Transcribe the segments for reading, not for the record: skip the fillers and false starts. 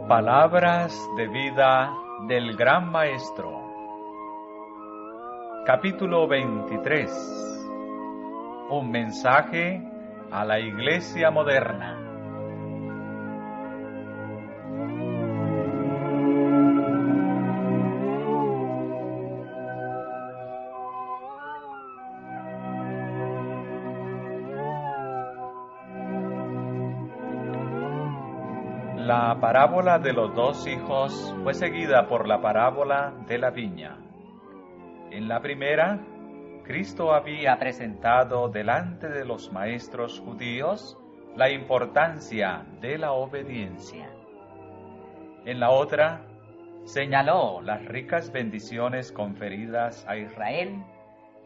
Palabras de vida del Gran Maestro. Capítulo 23. Un mensaje a la Iglesia moderna. La parábola de los dos hijos fue seguida por la parábola de la viña. En la primera, Cristo había presentado delante de los maestros judíos la importancia de la obediencia. En la otra, señaló las ricas bendiciones conferidas a Israel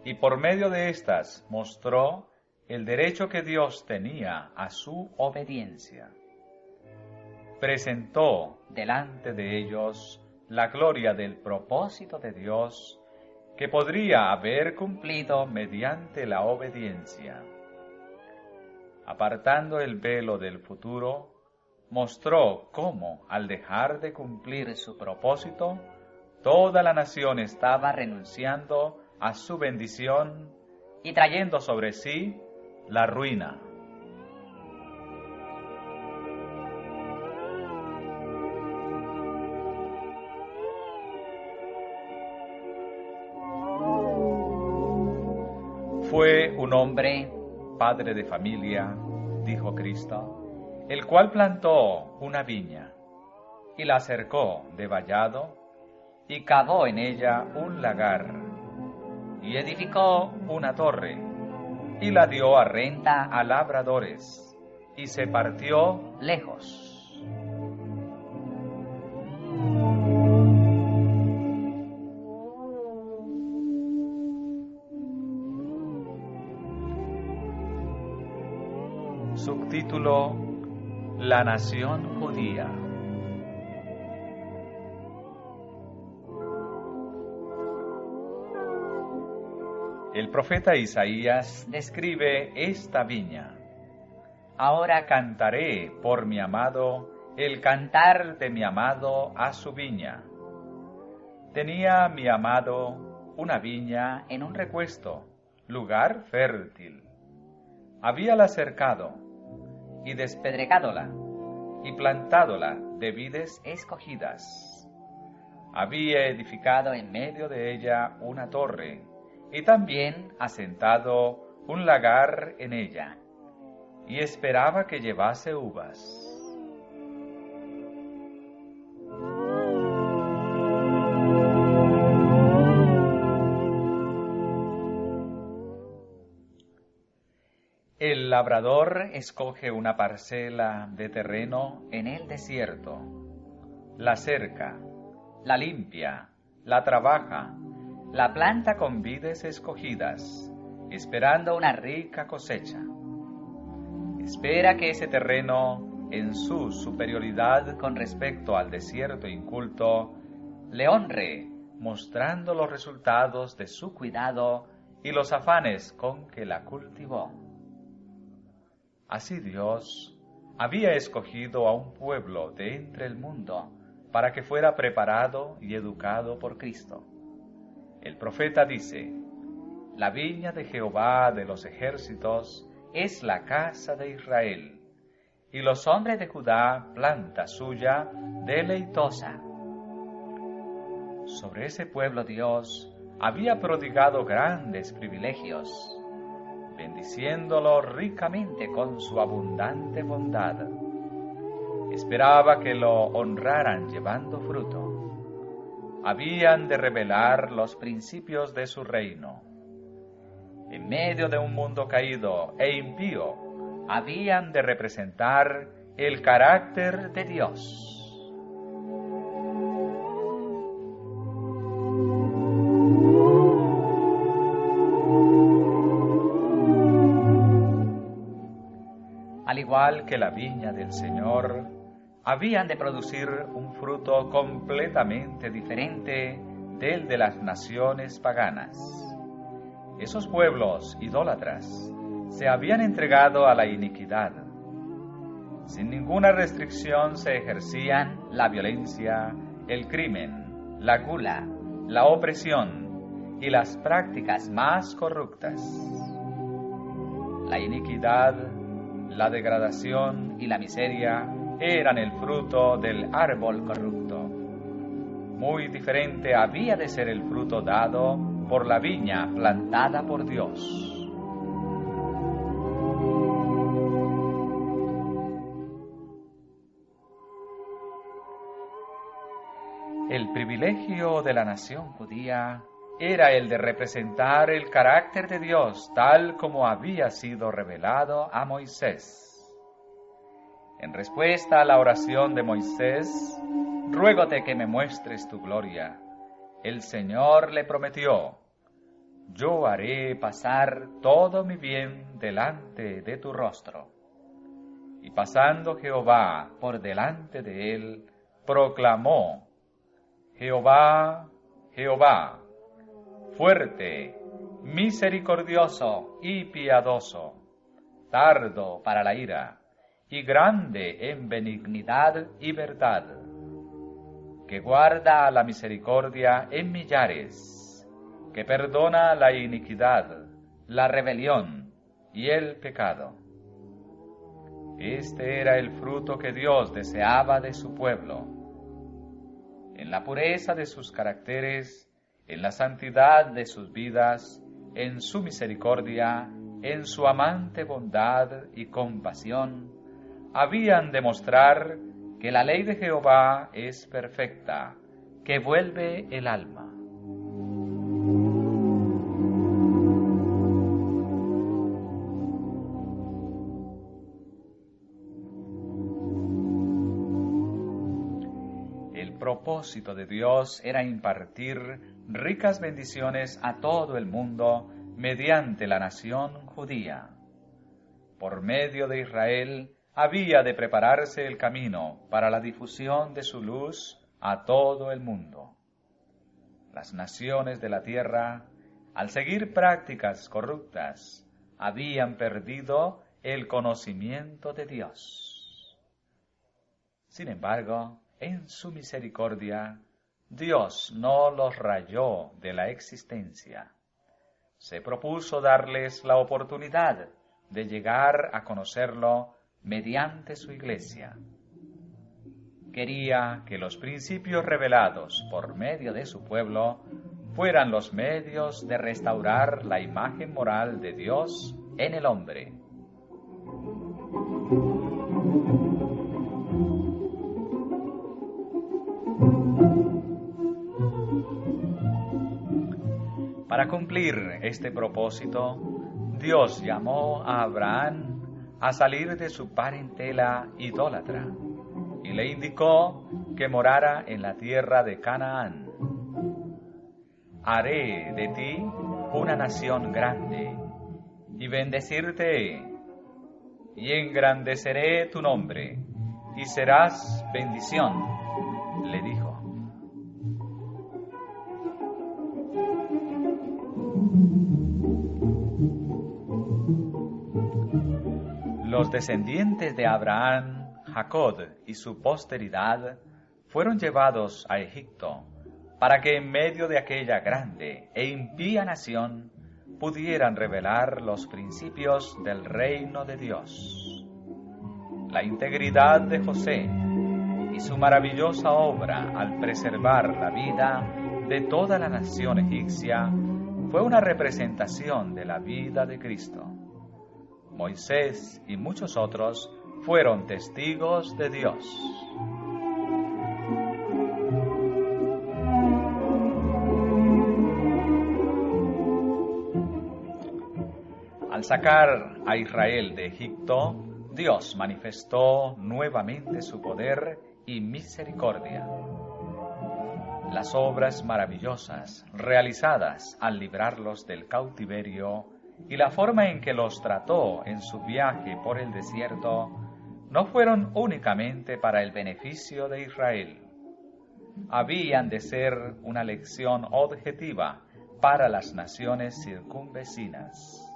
y por medio de estas mostró el derecho que Dios tenía a su obediencia. Presentó delante de ellos la gloria del propósito de Dios que podría haber cumplido mediante la obediencia. Apartando el velo del futuro, mostró cómo, al dejar de cumplir su propósito, toda la nación estaba renunciando a su bendición y trayendo sobre sí la ruina. Fue un hombre, padre de familia, dijo Cristo, el cual plantó una viña y la cercó de vallado y cavó en ella un lagar y edificó una torre y la dio a renta a labradores y se partió lejos. Subtítulo: La nación judía. El profeta Isaías describe esta viña. Ahora cantaré por mi amado el cantar de mi amado a su viña. Tenía mi amado una viña en un recuesto, lugar fértil. Habíala cercado y despedregádola, y plantádola de vides escogidas. Había edificado en medio de ella una torre, y también asentado un lagar en ella, y esperaba que llevase uvas. El labrador escoge una parcela de terreno en el desierto, la cerca, la limpia, la trabaja, la planta con vides escogidas, esperando una rica cosecha. Espera que ese terreno, en su superioridad con respecto al desierto inculto, le honre, mostrando los resultados de su cuidado y los afanes con que la cultivó. Así Dios había escogido a un pueblo de entre el mundo para que fuera preparado y educado por Cristo. El profeta dice: la viña de Jehová de los ejércitos es la casa de Israel, y los hombres de Judá planta suya deleitosa. Sobre ese pueblo Dios había prodigado grandes privilegios, bendiciéndolo ricamente con su abundante bondad. Esperaba que lo honraran llevando fruto. Habían de revelar los principios de su reino. En medio de un mundo caído e impío, habían de representar el carácter de Dios. Al igual que la viña del Señor, habían de producir un fruto completamente diferente del de las naciones paganas. Esos pueblos idólatras se habían entregado a la iniquidad. Sin ninguna restricción se ejercían la violencia, el crimen, la gula, la opresión y las prácticas más corruptas. La iniquidad, la degradación y la miseria eran el fruto del árbol corrupto. Muy diferente había de ser el fruto dado por la viña plantada por Dios. El privilegio de la nación judía era el de representar el carácter de Dios tal como había sido revelado a Moisés. En respuesta a la oración de Moisés, ruégote que me muestres tu gloria. El Señor le prometió, yo haré pasar todo mi bien delante de tu rostro. Y pasando Jehová por delante de él, proclamó, Jehová, Jehová, fuerte, misericordioso y piadoso, tardo para la ira, y grande en benignidad y verdad, que guarda la misericordia en millares, que perdona la iniquidad, la rebelión y el pecado. Este era el fruto que Dios deseaba de su pueblo. En la pureza de sus caracteres, en la santidad de sus vidas, en su misericordia, en su amante bondad y compasión, habían de mostrar que la ley de Jehová es perfecta, que vuelve el alma. El propósito de Dios era impartir ricas bendiciones a todo el mundo mediante la nación judía. Por medio de Israel había de prepararse el camino para la difusión de su luz a todo el mundo. Las naciones de la tierra, al seguir prácticas corruptas, habían perdido el conocimiento de Dios. Sin embargo, en su misericordia, Dios no los rayó de la existencia. Se propuso darles la oportunidad de llegar a conocerlo mediante su iglesia. Quería que los principios revelados por medio de su pueblo fueran los medios de restaurar la imagen moral de Dios en el hombre. Para cumplir este propósito, Dios llamó a Abraham a salir de su parentela idólatra y le indicó que morara en la tierra de Canaán. Haré de ti una nación grande y bendecirte y engrandeceré tu nombre y serás bendición, le dijo. Los descendientes de Abraham, Jacob y su posteridad fueron llevados a Egipto para que en medio de aquella grande e impía nación pudieran revelar los principios del reino de Dios. La integridad de José y su maravillosa obra al preservar la vida de toda la nación egipcia fue una representación de la vida de Cristo. Moisés y muchos otros fueron testigos de Dios. Al sacar a Israel de Egipto, Dios manifestó nuevamente su poder y misericordia. Las obras maravillosas realizadas al librarlos del cautiverio y la forma en que los trató en su viaje por el desierto no fueron únicamente para el beneficio de Israel. Habían de ser una lección objetiva para las naciones circunvecinas.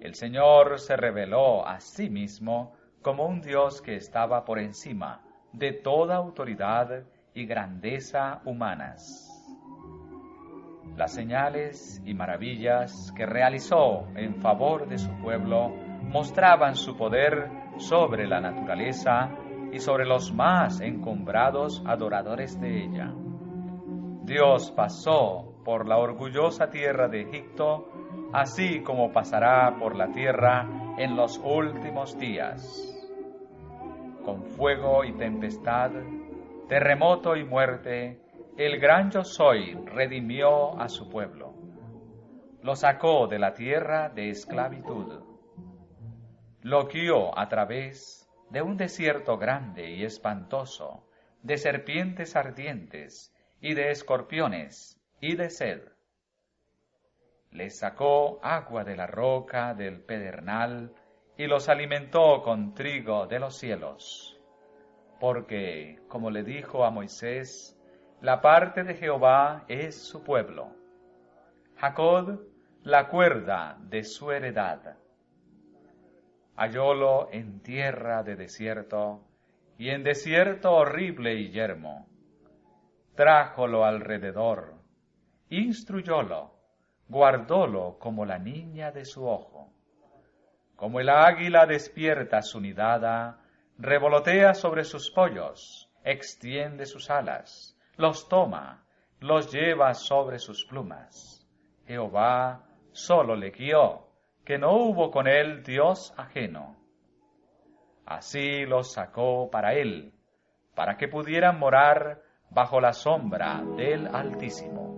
El Señor se reveló a sí mismo como un Dios que estaba por encima de toda autoridad y grandeza humanas. Las señales y maravillas que realizó en favor de su pueblo mostraban su poder sobre la naturaleza y sobre los más encumbrados adoradores de ella. Dios pasó por la orgullosa tierra de Egipto, así como pasará por la tierra en los últimos días. Con fuego y tempestad, terremoto y muerte, el gran Yo Soy redimió a su pueblo. Lo sacó de la tierra de esclavitud. Lo guió a través de un desierto grande y espantoso, de serpientes ardientes y de escorpiones y de sed. Les sacó agua de la roca del pedernal y los alimentó con trigo de los cielos. Porque, como le dijo a Moisés, la parte de Jehová es su pueblo, Jacob la cuerda de su heredad. Hallólo en tierra de desierto, y en desierto horrible y yermo. Trájolo alrededor, instruyólo, guardólo como la niña de su ojo. Como el águila despierta su nidada, revolotea sobre sus pollos, extiende sus alas, los toma, los lleva sobre sus plumas. Jehová solo le guió, que no hubo con él Dios ajeno. Así los sacó para él, para que pudieran morar bajo la sombra del Altísimo.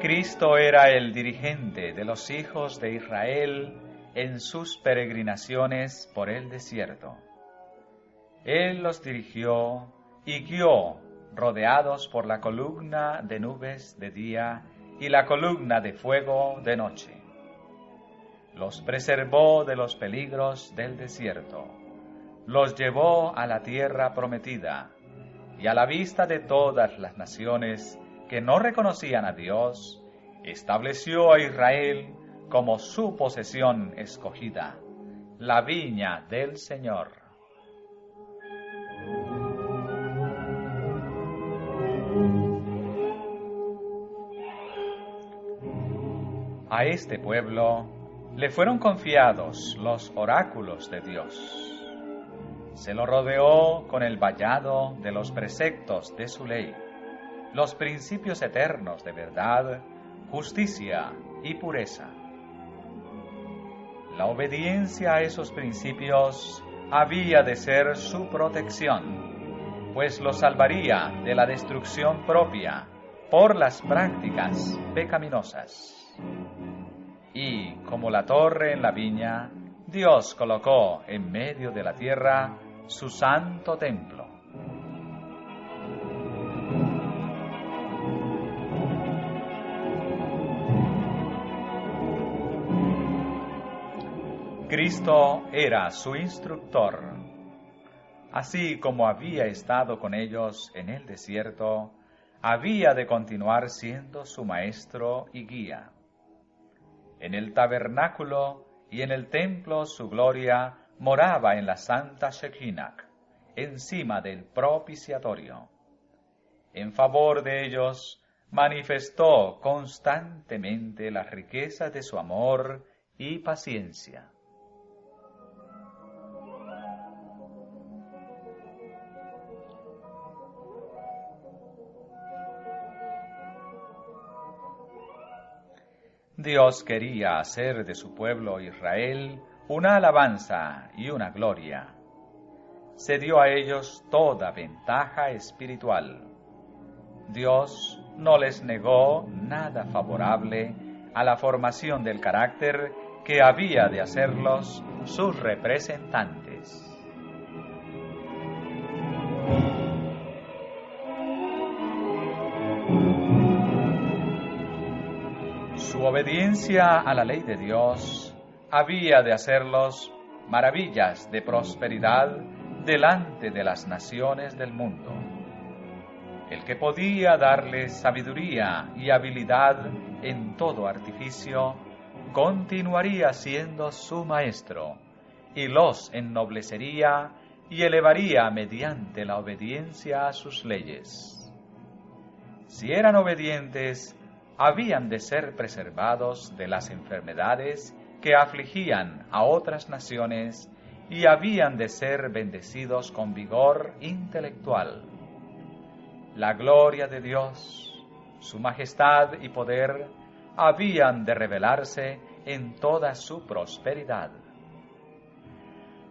Cristo era el dirigente de los hijos de Israel en sus peregrinaciones por el desierto. Él los dirigió y guió, rodeados por la columna de nubes de día y la columna de fuego de noche. Los preservó de los peligros del desierto, los llevó a la tierra prometida, y a la vista de todas las naciones que no reconocían a Dios, estableció a Israel como su posesión escogida, la viña del Señor. A este pueblo le fueron confiados los oráculos de Dios. Se lo rodeó con el vallado de los preceptos de su ley, los principios eternos de verdad, justicia y pureza. La obediencia a esos principios había de ser su protección, pues lo salvaría de la destrucción propia por las prácticas pecaminosas. Y, como la torre en la viña, Dios colocó en medio de la tierra su santo templo. Cristo era su instructor. Así como había estado con ellos en el desierto, había de continuar siendo su maestro y guía. En el tabernáculo y en el templo su gloria moraba en la santa Shekinah, encima del propiciatorio. En favor de ellos manifestó constantemente las riquezas de su amor y paciencia. Dios quería hacer de su pueblo Israel una alabanza y una gloria. Se dio a ellos toda ventaja espiritual. Dios no les negó nada favorable a la formación del carácter que había de hacerlos sus representantes. Su obediencia a la ley de Dios había de hacerlos maravillas de prosperidad delante de las naciones del mundo. El que podía darles sabiduría y habilidad en todo artificio, continuaría siendo su maestro, y los ennoblecería y elevaría mediante la obediencia a sus leyes. Si eran obedientes, habían de ser preservados de las enfermedades que afligían a otras naciones y habían de ser bendecidos con vigor intelectual. La gloria de Dios, su majestad y poder habían de revelarse en toda su prosperidad.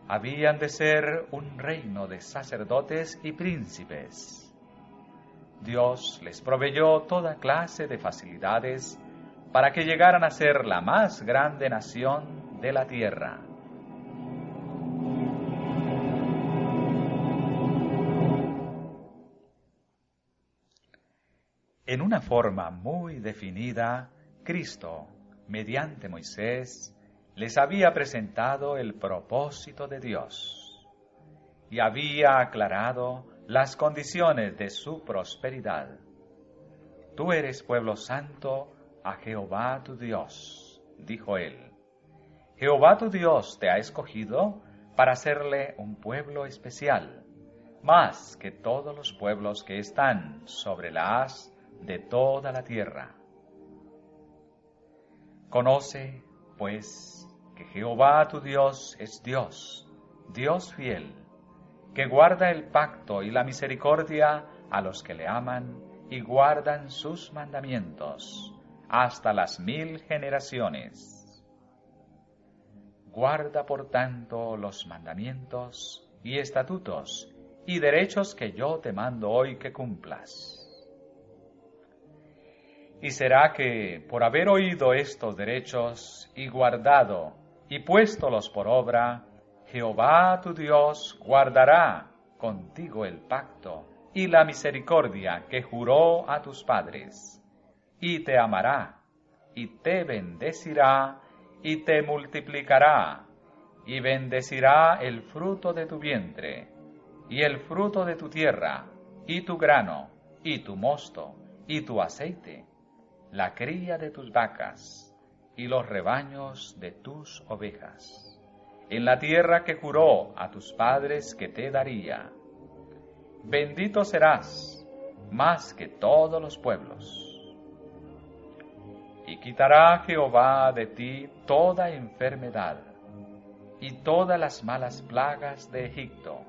Habían de ser un reino de sacerdotes y príncipes. Dios les proveyó toda clase de facilidades para que llegaran a ser la más grande nación de la tierra. En una forma muy definida, Cristo, mediante Moisés, les había presentado el propósito de Dios y había aclarado las condiciones de su prosperidad. Tú eres pueblo santo a Jehová tu Dios, dijo él. Jehová tu Dios te ha escogido para hacerle un pueblo especial, más que todos los pueblos que están sobre la haz de toda la tierra. Conoce, pues, que Jehová tu Dios es Dios, Dios fiel, que guarda el pacto y la misericordia a los que le aman y guardan sus mandamientos hasta las 1000 generaciones. Guarda, por tanto, los mandamientos y estatutos y derechos que yo te mando hoy que cumplas. Y será que, por haber oído estos derechos y guardado y puéstolos por obra, Jehová tu Dios guardará contigo el pacto y la misericordia que juró a tus padres, y te amará, y te bendecirá, y te multiplicará, y bendecirá el fruto de tu vientre, y el fruto de tu tierra, y tu grano, y tu mosto, y tu aceite, la cría de tus vacas, y los rebaños de tus ovejas, en la tierra que juró a tus padres que te daría. Bendito serás más que todos los pueblos. Y quitará Jehová de ti toda enfermedad y todas las malas plagas de Egipto,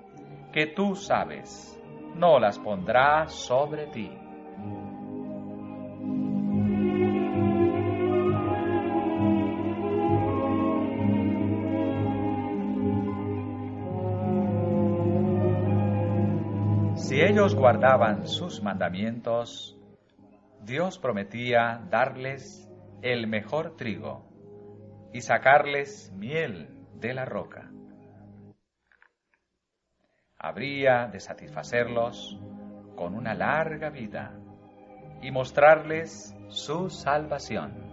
que tú sabes, no las pondrá sobre ti. Si ellos guardaban sus mandamientos, Dios prometía darles el mejor trigo y sacarles miel de la roca. Habría de satisfacerlos con una larga vida y mostrarles su salvación.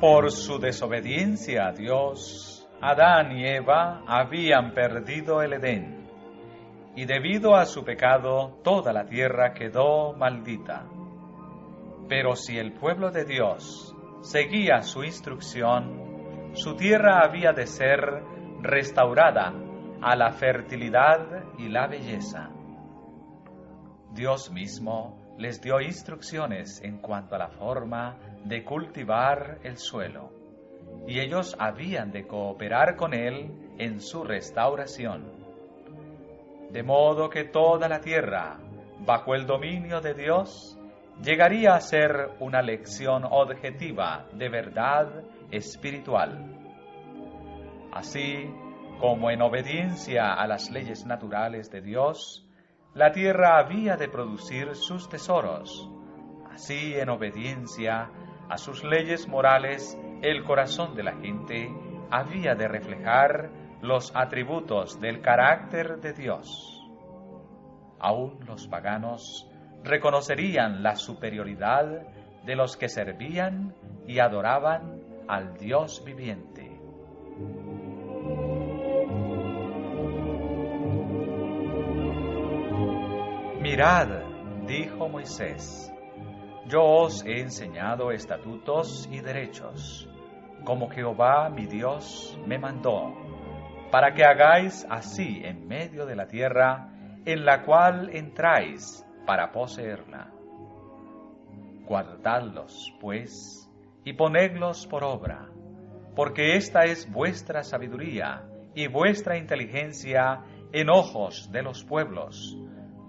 Por su desobediencia a Dios, Adán y Eva habían perdido el Edén, y debido a su pecado toda la tierra quedó maldita. Pero si el pueblo de Dios seguía su instrucción, su tierra había de ser restaurada a la fertilidad y la belleza. Dios mismo les dio instrucciones en cuanto a la forma de cultivar el suelo, y ellos habían de cooperar con él en su restauración. De modo que toda la tierra, bajo el dominio de Dios, llegaría a ser una lección objetiva de verdad espiritual. Así como en obediencia a las leyes naturales de Dios, la tierra había de producir sus tesoros, así en obediencia a sus leyes morales, el corazón de la gente había de reflejar los atributos del carácter de Dios. Aún los paganos reconocerían la superioridad de los que servían y adoraban al Dios viviente. Mirad, dijo Moisés, yo os he enseñado estatutos y derechos, como Jehová mi Dios me mandó, para que hagáis así en medio de la tierra en la cual entráis para poseerla. Guardadlos, pues, y ponedlos por obra, porque esta es vuestra sabiduría y vuestra inteligencia en ojos de los pueblos,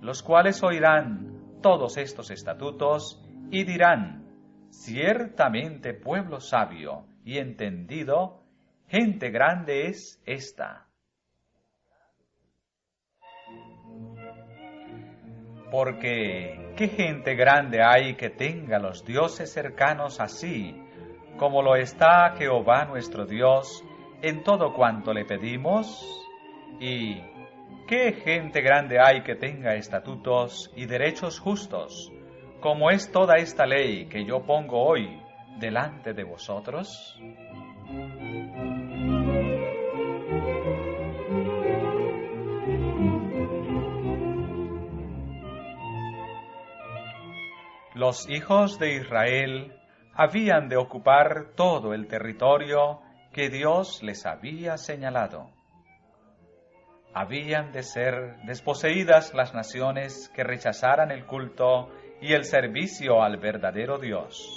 los cuales oirán todos estos estatutos y dirán, ciertamente pueblo sabio y entendido, gente grande es esta. Porque, ¿qué gente grande hay que tenga los dioses cercanos así, como lo está Jehová nuestro Dios, en todo cuanto le pedimos? Y, ¿qué gente grande hay que tenga estatutos y derechos justos, como es toda esta ley que yo pongo hoy delante de vosotros? Los hijos de Israel habían de ocupar todo el territorio que Dios les había señalado. Habían de ser desposeídas las naciones que rechazaran el culto y el servicio al verdadero Dios.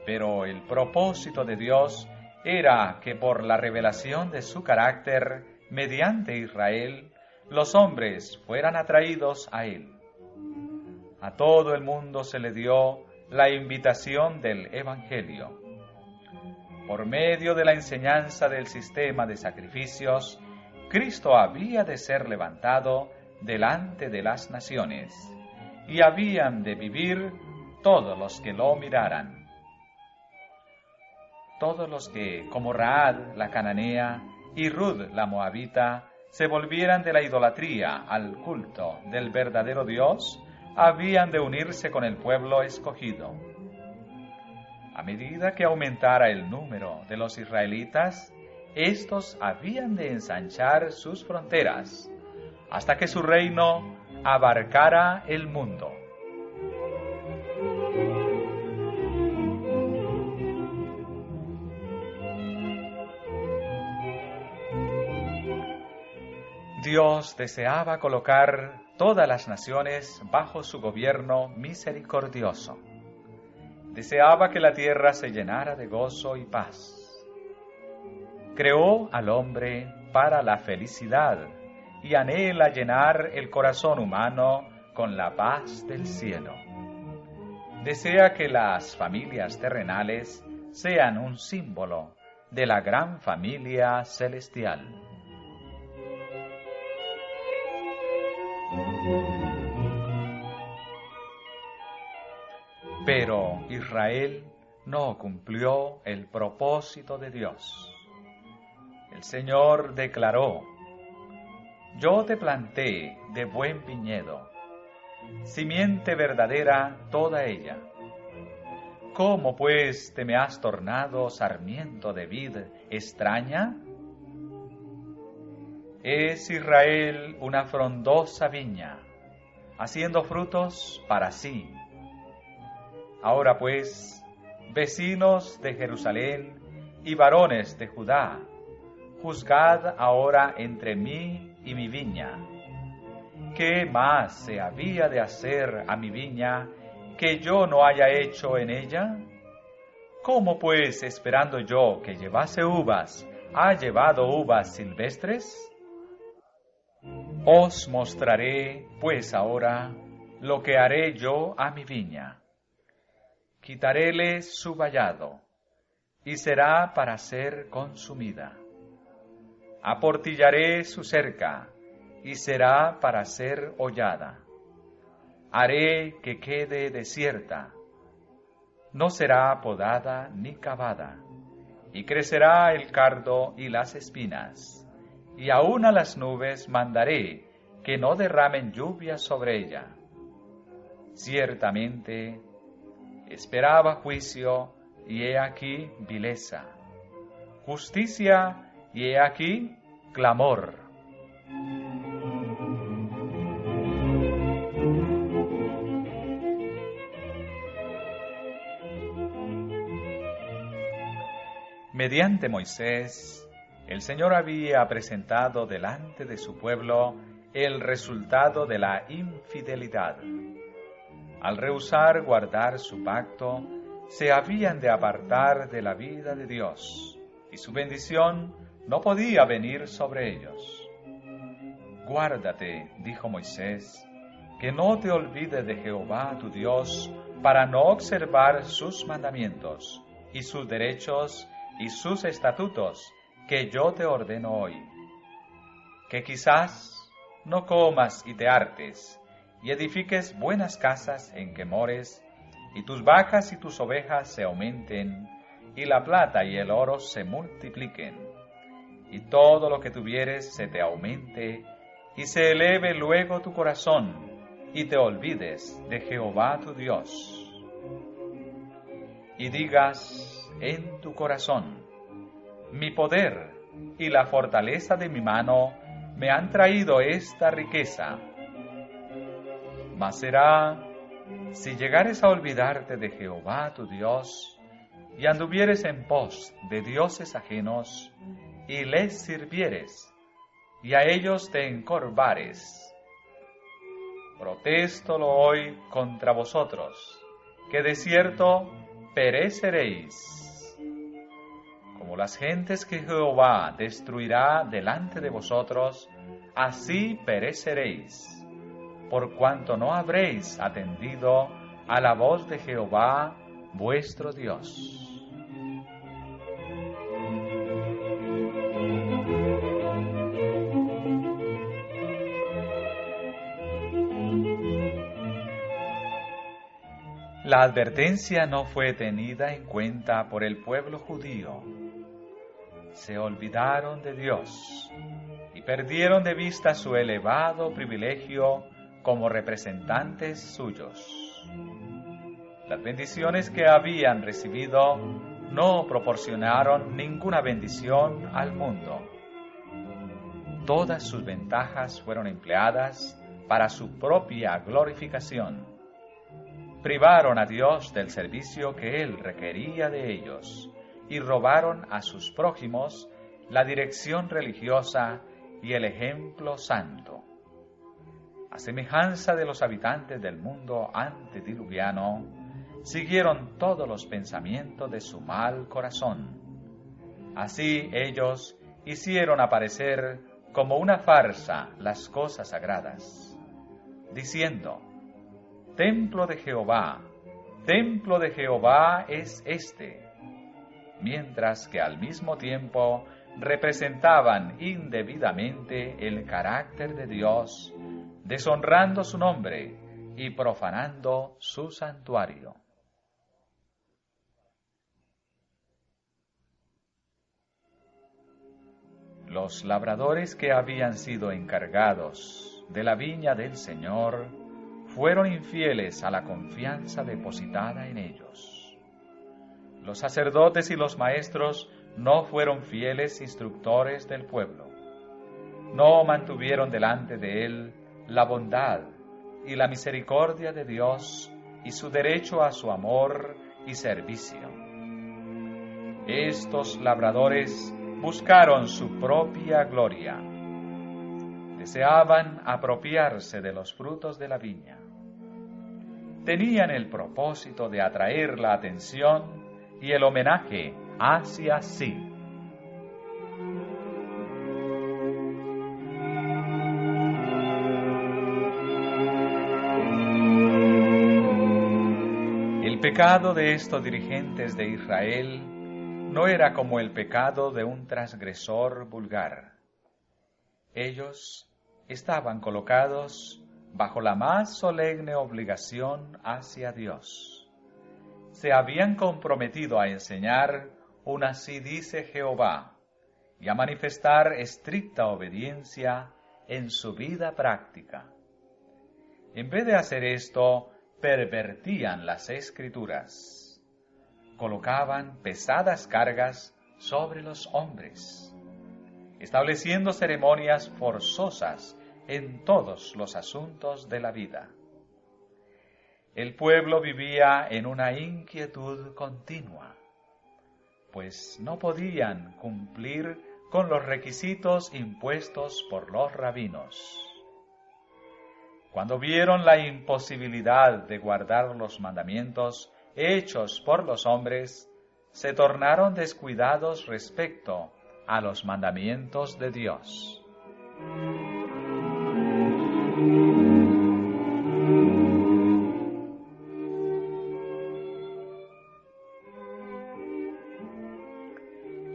Pero el propósito de Dios era que por la revelación de su carácter mediante Israel, los hombres fueran atraídos a Él. A todo el mundo se le dio la invitación del Evangelio. Por medio de la enseñanza del sistema de sacrificios, Cristo había de ser levantado delante de las naciones, y habían de vivir todos los que lo miraran. Todos los que, como Raad la cananea y Rud la moabita, se volvieran de la idolatría al culto del verdadero Dios, habían de unirse con el pueblo escogido. A medida que aumentara el número de los israelitas, estos habían de ensanchar sus fronteras, hasta que su reino abarcara el mundo. Dios deseaba colocar todas las naciones bajo su gobierno misericordioso. Deseaba que la tierra se llenara de gozo y paz. Creó al hombre para la felicidad y anhela llenar el corazón humano con la paz del cielo. Desea que las familias terrenales sean un símbolo de la gran familia celestial. Pero Israel no cumplió el propósito de Dios. El Señor declaró, yo te planté de buen viñedo, simiente verdadera toda ella. ¿Cómo pues te me has tornado sarmiento de vid extraña? Es Israel una frondosa viña, haciendo frutos para sí. Ahora pues, vecinos de Jerusalén y varones de Judá, juzgad ahora entre mí y mi viña. ¿Qué más se había de hacer a mi viña que yo no haya hecho en ella? ¿Cómo pues, esperando yo que llevase uvas, ha llevado uvas silvestres? Os mostraré, pues ahora, lo que haré yo a mi viña. Quitaréle su vallado, y será para ser consumida. Aportillaré su cerca, y será para ser hollada. Haré que quede desierta, no será podada ni cavada, y crecerá el cardo y las espinas, y aun a las nubes mandaré que no derramen lluvia sobre ella. Ciertamente, esperaba juicio, y he aquí vileza. Justicia, y he aquí clamor. Mediante Moisés, el Señor había presentado delante de su pueblo el resultado de la infidelidad. Al rehusar guardar su pacto, se habían de apartar de la vida de Dios, y su bendición no podía venir sobre ellos. Guárdate, dijo Moisés, que no te olvides de Jehová tu Dios, para no observar sus mandamientos, y sus derechos, y sus estatutos, que yo te ordeno hoy. Que quizás no comas y te hartes, y edifiques buenas casas en que mores, y tus vacas y tus ovejas se aumenten, y la plata y el oro se multipliquen, y todo lo que tuvieres se te aumente, y se eleve luego tu corazón, y te olvides de Jehová tu Dios. Y digas en tu corazón: mi poder y la fortaleza de mi mano me han traído esta riqueza. Mas será, si llegares a olvidarte de Jehová tu Dios, y anduvieres en pos de dioses ajenos, y les sirvieres, y a ellos te encorvares. Protéstolo hoy contra vosotros, que de cierto pereceréis. Como las gentes que Jehová destruirá delante de vosotros, así pereceréis, por cuanto no habréis atendido a la voz de Jehová vuestro Dios. La advertencia no fue tenida en cuenta por el pueblo judío. Se olvidaron de Dios y perdieron de vista su elevado privilegio como representantes suyos. Las bendiciones que habían recibido no proporcionaron ninguna bendición al mundo. Todas sus ventajas fueron empleadas para su propia glorificación. Privaron a Dios del servicio que Él requería de ellos y robaron a sus prójimos la dirección religiosa y el ejemplo santo. A semejanza de los habitantes del mundo antediluviano, siguieron todos los pensamientos de su mal corazón. Así ellos hicieron aparecer como una farsa las cosas sagradas, diciendo: templo de Jehová es este, mientras que al mismo tiempo representaban indebidamente el carácter de Dios, deshonrando su nombre y profanando su santuario. Los labradores que habían sido encargados de la viña del Señor fueron infieles a la confianza depositada en ellos. Los sacerdotes y los maestros no fueron fieles instructores del pueblo. No mantuvieron delante de él la bondad y la misericordia de Dios y su derecho a su amor y servicio. Estos labradores buscaron su propia gloria. Deseaban apropiarse de los frutos de la viña. Tenían el propósito de atraer la atención y el homenaje hacia sí. El pecado de estos dirigentes de Israel no era como el pecado de un transgresor vulgar. Ellos estaban colocados bajo la más solemne obligación hacia Dios. Se habían comprometido a enseñar un así dice Jehová y a manifestar estricta obediencia en su vida práctica. En vez de hacer esto, pervertían las Escrituras. Colocaban pesadas cargas sobre los hombres, estableciendo ceremonias forzosas en todos los asuntos de la vida. El pueblo vivía en una inquietud continua, pues no podían cumplir con los requisitos impuestos por los rabinos. Cuando vieron la imposibilidad de guardar los mandamientos hechos por los hombres, se tornaron descuidados respecto a los mandamientos de Dios.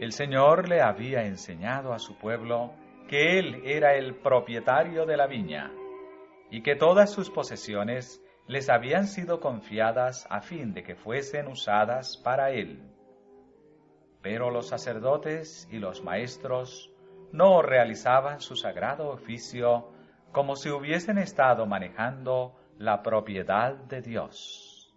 El Señor le había enseñado a su pueblo que Él era el propietario de la viña y que todas sus posesiones les habían sido confiadas a fin de que fuesen usadas para Él. Pero los sacerdotes y los maestros no realizaban su sagrado oficio como si hubiesen estado manejando la propiedad de Dios.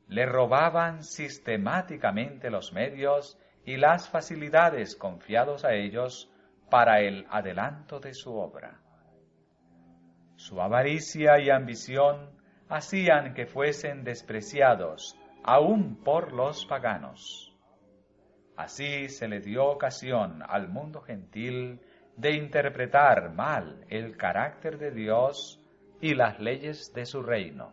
Le robaban sistemáticamente los medios y las facilidades confiados a ellos para el adelanto de su obra. Su avaricia y ambición hacían que fuesen despreciados aún por los paganos. Así se le dio ocasión al mundo gentil de interpretar mal el carácter de Dios y las leyes de su reino.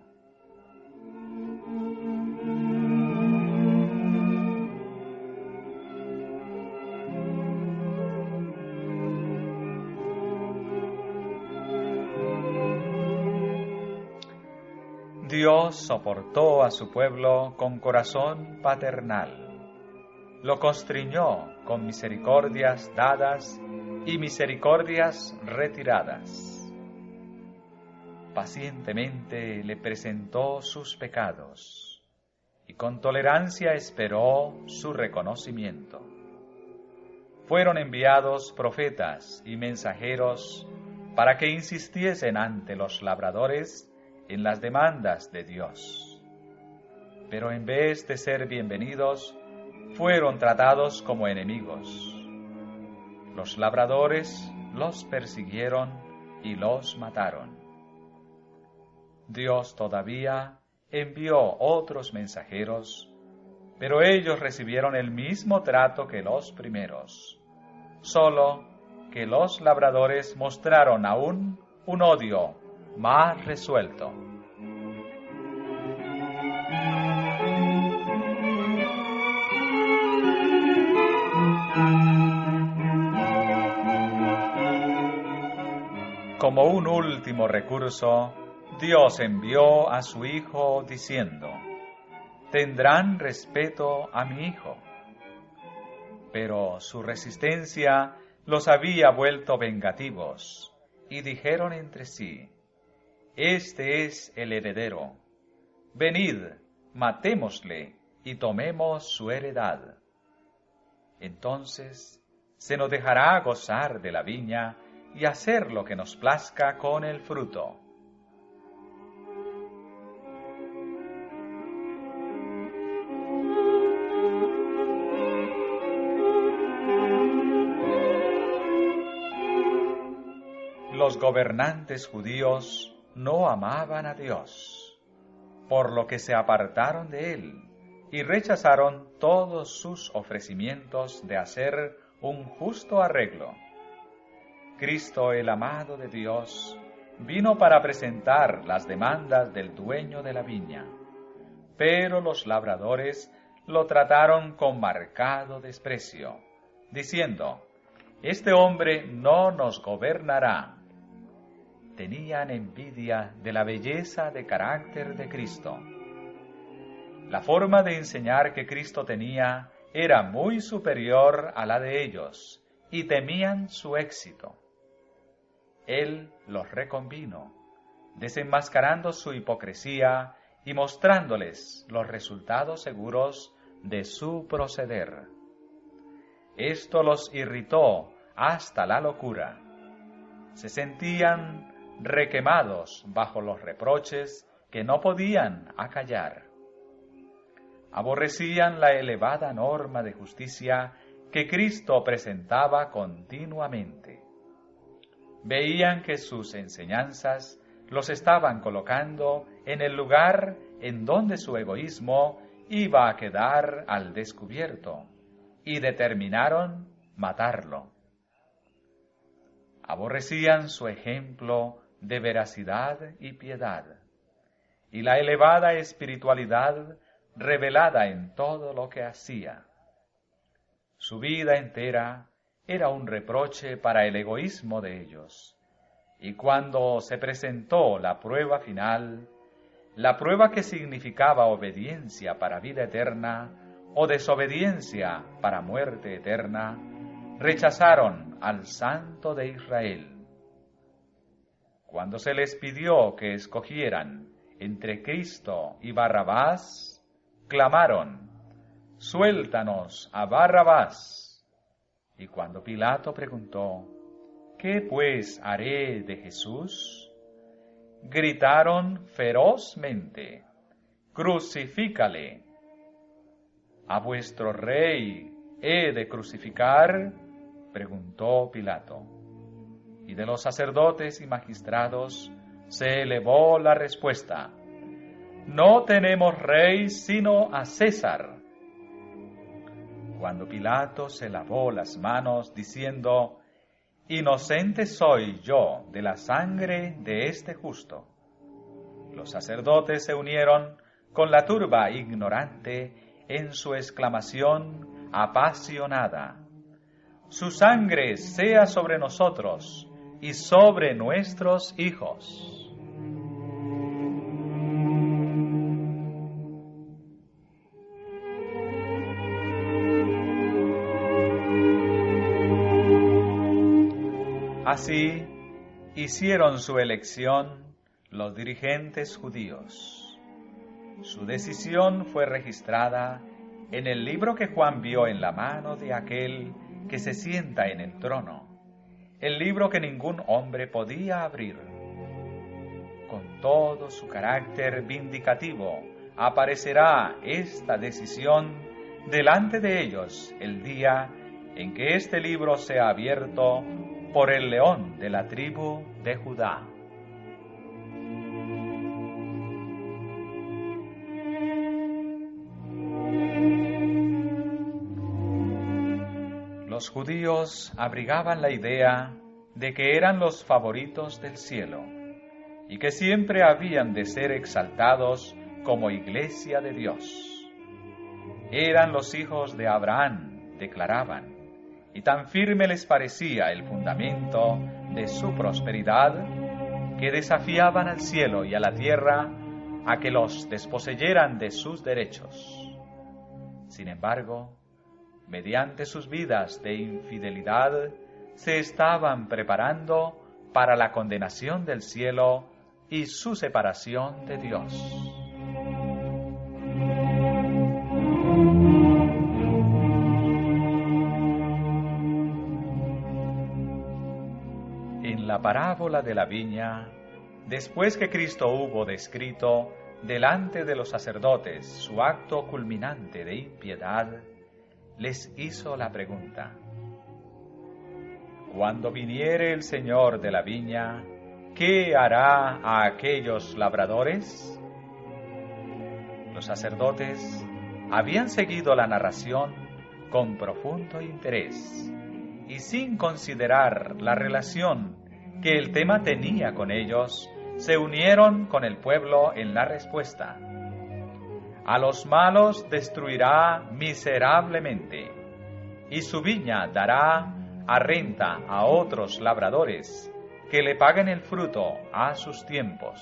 Dios soportó a su pueblo con corazón paternal. Lo constriñó con misericordias dadas y misericordias retiradas. Pacientemente le presentó sus pecados y con tolerancia esperó su reconocimiento. Fueron enviados profetas y mensajeros para que insistiesen ante los labradores en las demandas de Dios. Pero en vez de ser bienvenidos, fueron tratados como enemigos. Los labradores los persiguieron y los mataron. Dios todavía envió otros mensajeros, pero ellos recibieron el mismo trato que los primeros, solo que los labradores mostraron aún un odio más resuelto. Como un último recurso, Dios envió a su Hijo diciendo: «Tendrán respeto a mi Hijo». Pero su resistencia los había vuelto vengativos, y dijeron entre sí: «Este es el heredero. Venid, matémosle y tomemos su heredad. Entonces se nos dejará gozar de la viña y hacer lo que nos plazca con el fruto». Los gobernantes judíos no amaban a Dios, por lo que se apartaron de Él y rechazaron todos sus ofrecimientos de hacer un justo arreglo. Cristo, el amado de Dios, vino para presentar las demandas del dueño de la viña, pero los labradores lo trataron con marcado desprecio, diciendo: «Este hombre no nos gobernará». Tenían envidia de la belleza de carácter de Cristo. La forma de enseñar que Cristo tenía era muy superior a la de ellos, y temían su éxito. Él los reconvino, desenmascarando su hipocresía y mostrándoles los resultados seguros de su proceder. Esto los irritó hasta la locura. Se sentían requemados bajo los reproches que no podían acallar. Aborrecían la elevada norma de justicia que Cristo presentaba continuamente. Veían que sus enseñanzas los estaban colocando en el lugar en donde su egoísmo iba a quedar al descubierto, y determinaron matarlo. Aborrecían su ejemplo de veracidad y piedad, y la elevada espiritualidad revelada en todo lo que hacía. Su vida entera era un reproche para el egoísmo de ellos, y cuando se presentó la prueba final, la prueba que significaba obediencia para vida eterna o desobediencia para muerte eterna, rechazaron al Santo de Israel. Cuando se les pidió que escogieran entre Cristo y Barrabás, clamaron: «Suéltanos a Barrabás». Y cuando Pilato preguntó: «¿Qué pues haré de Jesús?», gritaron ferozmente: «Crucifícale». «¿A vuestro rey he de crucificar?», preguntó Pilato. Y de los sacerdotes y magistrados se elevó la respuesta: «No tenemos rey sino a César». Cuando Pilato se lavó las manos diciendo: «Inocente soy yo de la sangre de este justo», los sacerdotes se unieron con la turba ignorante en su exclamación apasionada: «Su sangre sea sobre nosotros y sobre nuestros hijos». Así hicieron su elección los dirigentes judíos. Su decisión fue registrada en el libro que Juan vio en la mano de aquel que se sienta en el trono, el libro que ningún hombre podía abrir. Con todo su carácter vindicativo aparecerá esta decisión delante de ellos el día en que este libro sea abierto por el león de la tribu de Judá. Los judíos abrigaban la idea de que eran los favoritos del cielo y que siempre habían de ser exaltados como iglesia de Dios. Eran los hijos de Abraham, declaraban, y tan firme les parecía el fundamento de su prosperidad que desafiaban al cielo y a la tierra a que los desposeyeran de sus derechos. Sin embargo, mediante sus vidas de infidelidad, se estaban preparando para la condenación del cielo y su separación de Dios. En la parábola de la viña, después que Cristo hubo descrito delante de los sacerdotes su acto culminante de impiedad, les hizo la pregunta: «Cuando viniere el Señor de la viña, ¿qué hará a aquellos labradores?». Los sacerdotes habían seguido la narración con profundo interés y sin considerar la relación que el tema tenía con ellos, se unieron con el pueblo en la respuesta: «A los malos destruirá miserablemente, y su viña dará a renta a otros labradores que le paguen el fruto a sus tiempos».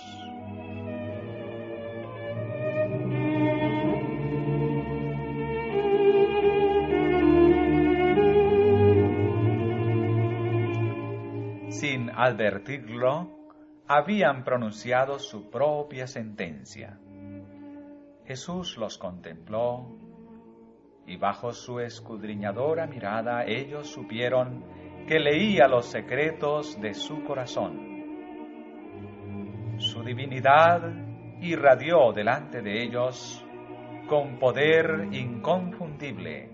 Sin advertirlo, habían pronunciado su propia sentencia. Jesús los contempló, y bajo su escudriñadora mirada ellos supieron que leía los secretos de su corazón. Su divinidad irradió delante de ellos con poder inconfundible.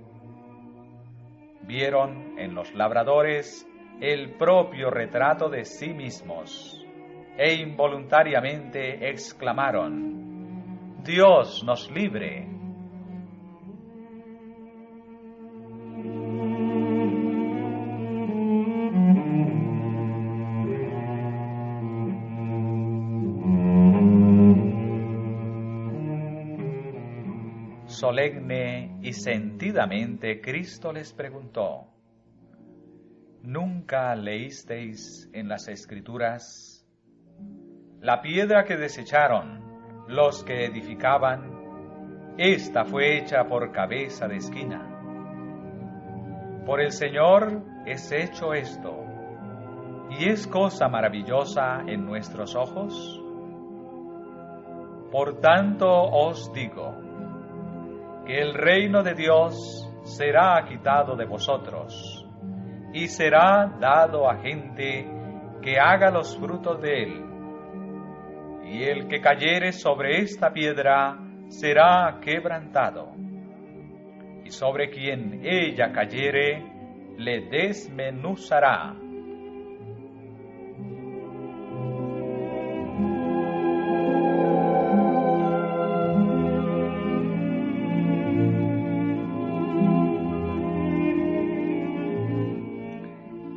Vieron en los labradores el propio retrato de sí mismos e involuntariamente exclamaron: «¡Dios nos libre!». Solemne y sentidamente Cristo les preguntó: ¿Nunca leísteis en las Escrituras? La piedra que desecharon los que edificaban, esta fue hecha por cabeza de esquina. Por el Señor es hecho esto, y es cosa maravillosa en nuestros ojos. Por tanto os digo, que el reino de Dios será quitado de vosotros, y será dado a gente que haga los frutos de él. Y el que cayere sobre esta piedra será quebrantado, y sobre quien ella cayere le desmenuzará.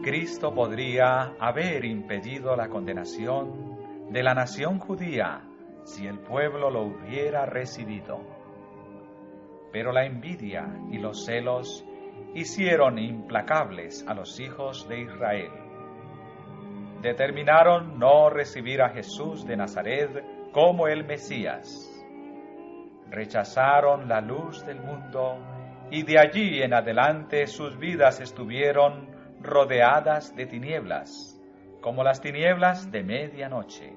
Cristo podría haber impedido la condenación de la nación judía si el pueblo lo hubiera recibido. Pero la envidia y los celos hicieron implacables a los hijos de Israel. Determinaron no recibir a Jesús de Nazaret como el Mesías. Rechazaron la luz del mundo y de allí en adelante sus vidas estuvieron rodeadas de tinieblas, como las tinieblas de medianoche.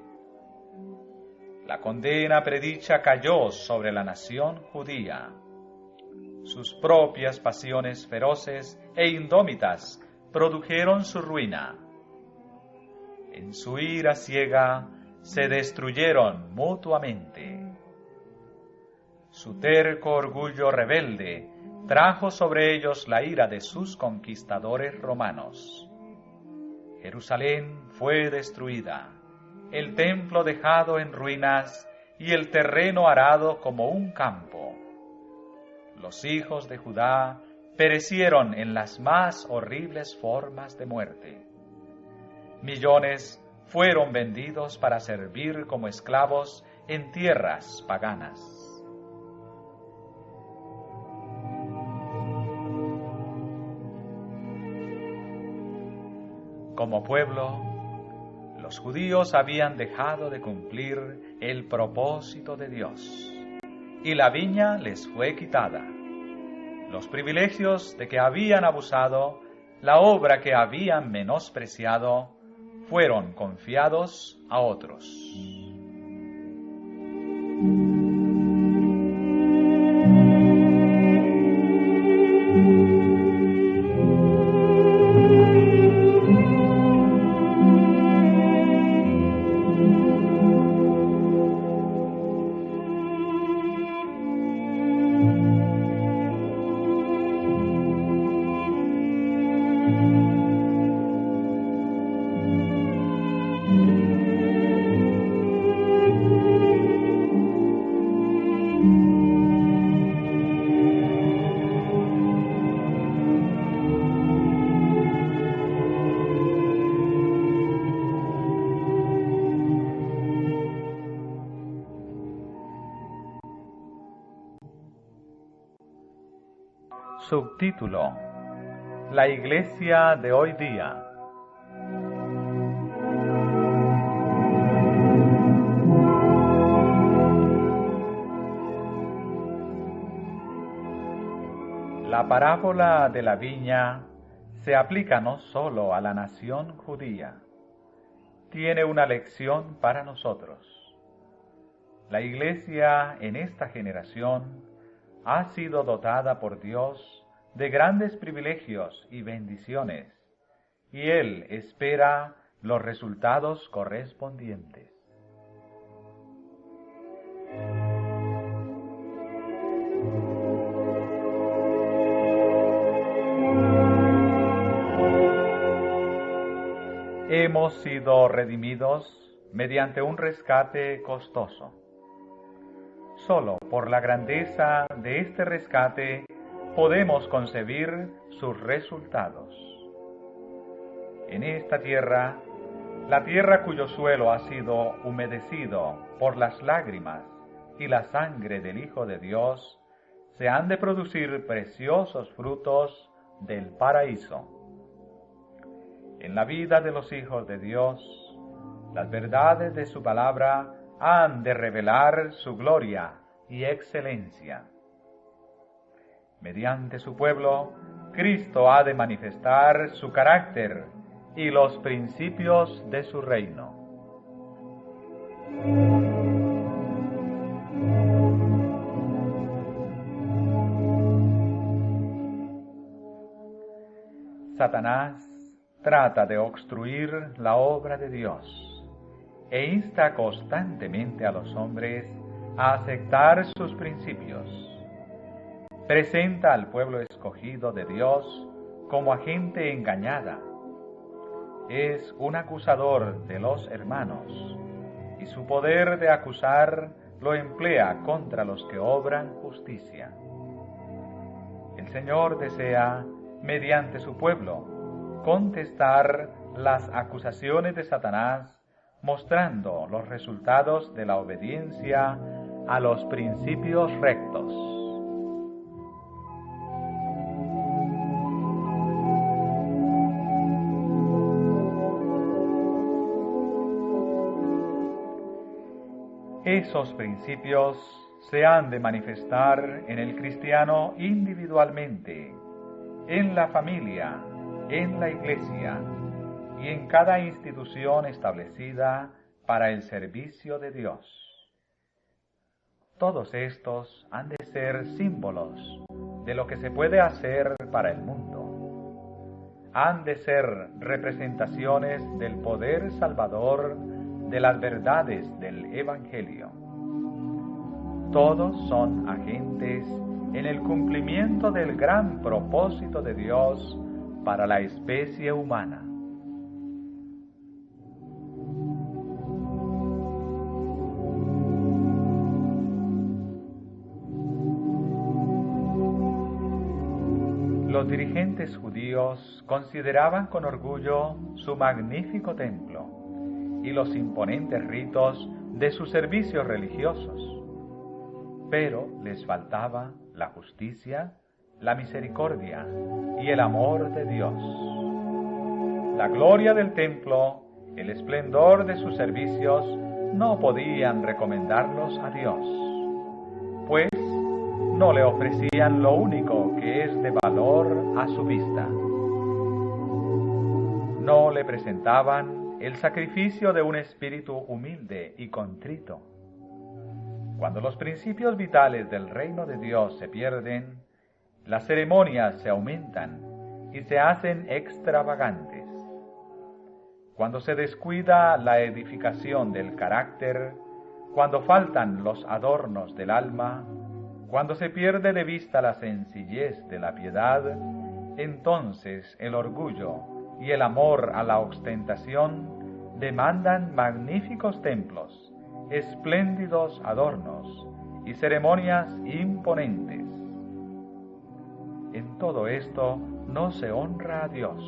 La condena predicha cayó sobre la nación judía. Sus propias pasiones feroces e indómitas produjeron su ruina. En su ira ciega se destruyeron mutuamente. Su terco orgullo rebelde trajo sobre ellos la ira de sus conquistadores romanos. Jerusalén fue destruida, el templo dejado en ruinas y el terreno arado como un campo. Los hijos de Judá perecieron en las más horribles formas de muerte. Millones fueron vendidos para servir como esclavos en tierras paganas. Como pueblo, los judíos habían dejado de cumplir el propósito de Dios, y la viña les fue quitada. Los privilegios de que habían abusado, la obra que habían menospreciado, fueron confiados a otros. Subtítulo: La Iglesia de hoy día. La parábola de la viña se aplica no solo a la nación judía, tiene una lección para nosotros. La Iglesia en esta generación ha sido dotada por Dios de grandes privilegios y bendiciones, y Él espera los resultados correspondientes. hemos sido redimidos mediante un rescate costoso. Solo por la grandeza de este rescate podemos concebir sus resultados. En esta tierra, la tierra cuyo suelo ha sido humedecido por las lágrimas y la sangre del Hijo de Dios, se han de producir preciosos frutos del paraíso. En la vida de los hijos de Dios, las verdades de su palabra han de revelar su gloria y excelencia. Mediante su pueblo, Cristo ha de manifestar su carácter y los principios de su reino. Satanás trata de obstruir la obra de Dios e insta constantemente a los hombres a aceptar sus principios. Presenta al pueblo escogido de Dios como a gente engañada. Es un acusador de los hermanos, y su poder de acusar lo emplea contra los que obran justicia. El Señor desea, mediante su pueblo, contestar las acusaciones de Satanás, mostrando los resultados de la obediencia a los principios rectos. Esos principios se han de manifestar en el cristiano individualmente, en la familia, en la iglesia y en cada institución establecida para el servicio de Dios. Todos estos han de ser símbolos de lo que se puede hacer para el mundo. Han de ser representaciones del poder salvador de las verdades del Evangelio. Todos son agentes en el cumplimiento del gran propósito de Dios para la especie humana. Los dirigentes judíos consideraban con orgullo su magnífico templo y los imponentes ritos de sus servicios religiosos, pero les faltaba la justicia, la misericordia y el amor de Dios. La gloria del templo, el esplendor de sus servicios no podían recomendarlos a Dios, pues no le ofrecían lo único que es de valor a su vista. No le presentaban el sacrificio de un espíritu humilde y contrito. Cuando los principios vitales del reino de Dios se pierden, las ceremonias se aumentan y se hacen extravagantes. Cuando se descuida la edificación del carácter, cuando faltan los adornos del alma, cuando se pierde de vista la sencillez de la piedad, entonces el orgullo y el amor a la ostentación demandan magníficos templos, espléndidos adornos y ceremonias imponentes. En todo esto no se honra a Dios.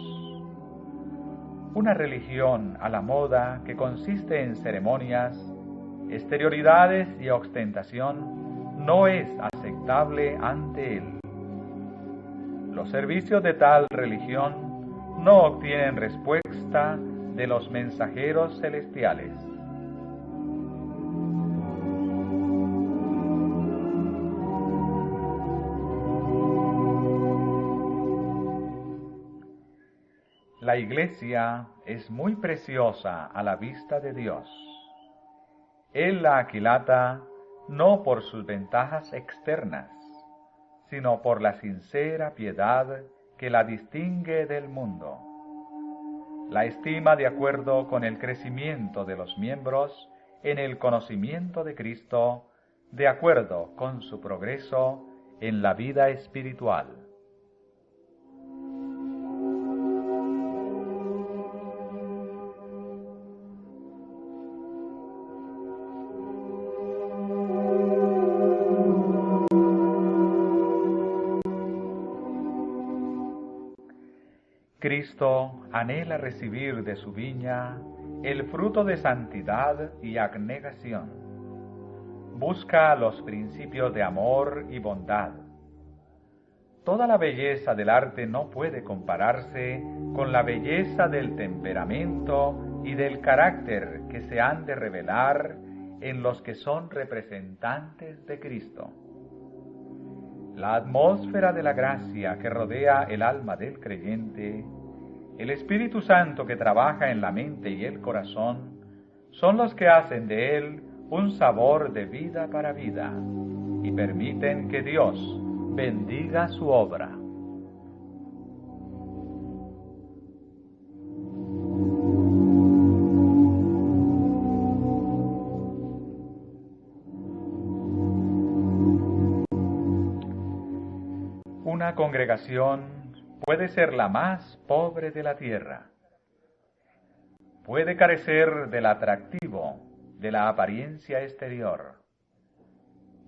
Una religión a la moda que consiste en ceremonias, exterioridades y ostentación no es aceptable ante Él. Los servicios de tal religión no obtienen respuesta de los mensajeros celestiales. La Iglesia es muy preciosa a la vista de Dios. Él la aquilata no por sus ventajas externas, sino por la sincera piedad que la distingue del mundo. La estima de acuerdo con el crecimiento de los miembros en el conocimiento de Cristo, de acuerdo con su progreso en la vida espiritual. Cristo anhela recibir de su viña el fruto de santidad y abnegación. Busca los principios de amor y bondad. Toda la belleza del arte no puede compararse con la belleza del temperamento y del carácter que se han de revelar en los que son representantes de Cristo. La atmósfera de la gracia que rodea el alma del creyente, el Espíritu Santo que trabaja en la mente y el corazón, son los que hacen de él un sabor de vida para vida y permiten que Dios bendiga su obra. Una congregación puede ser la más pobre de la tierra. Puede carecer del atractivo, de la apariencia exterior.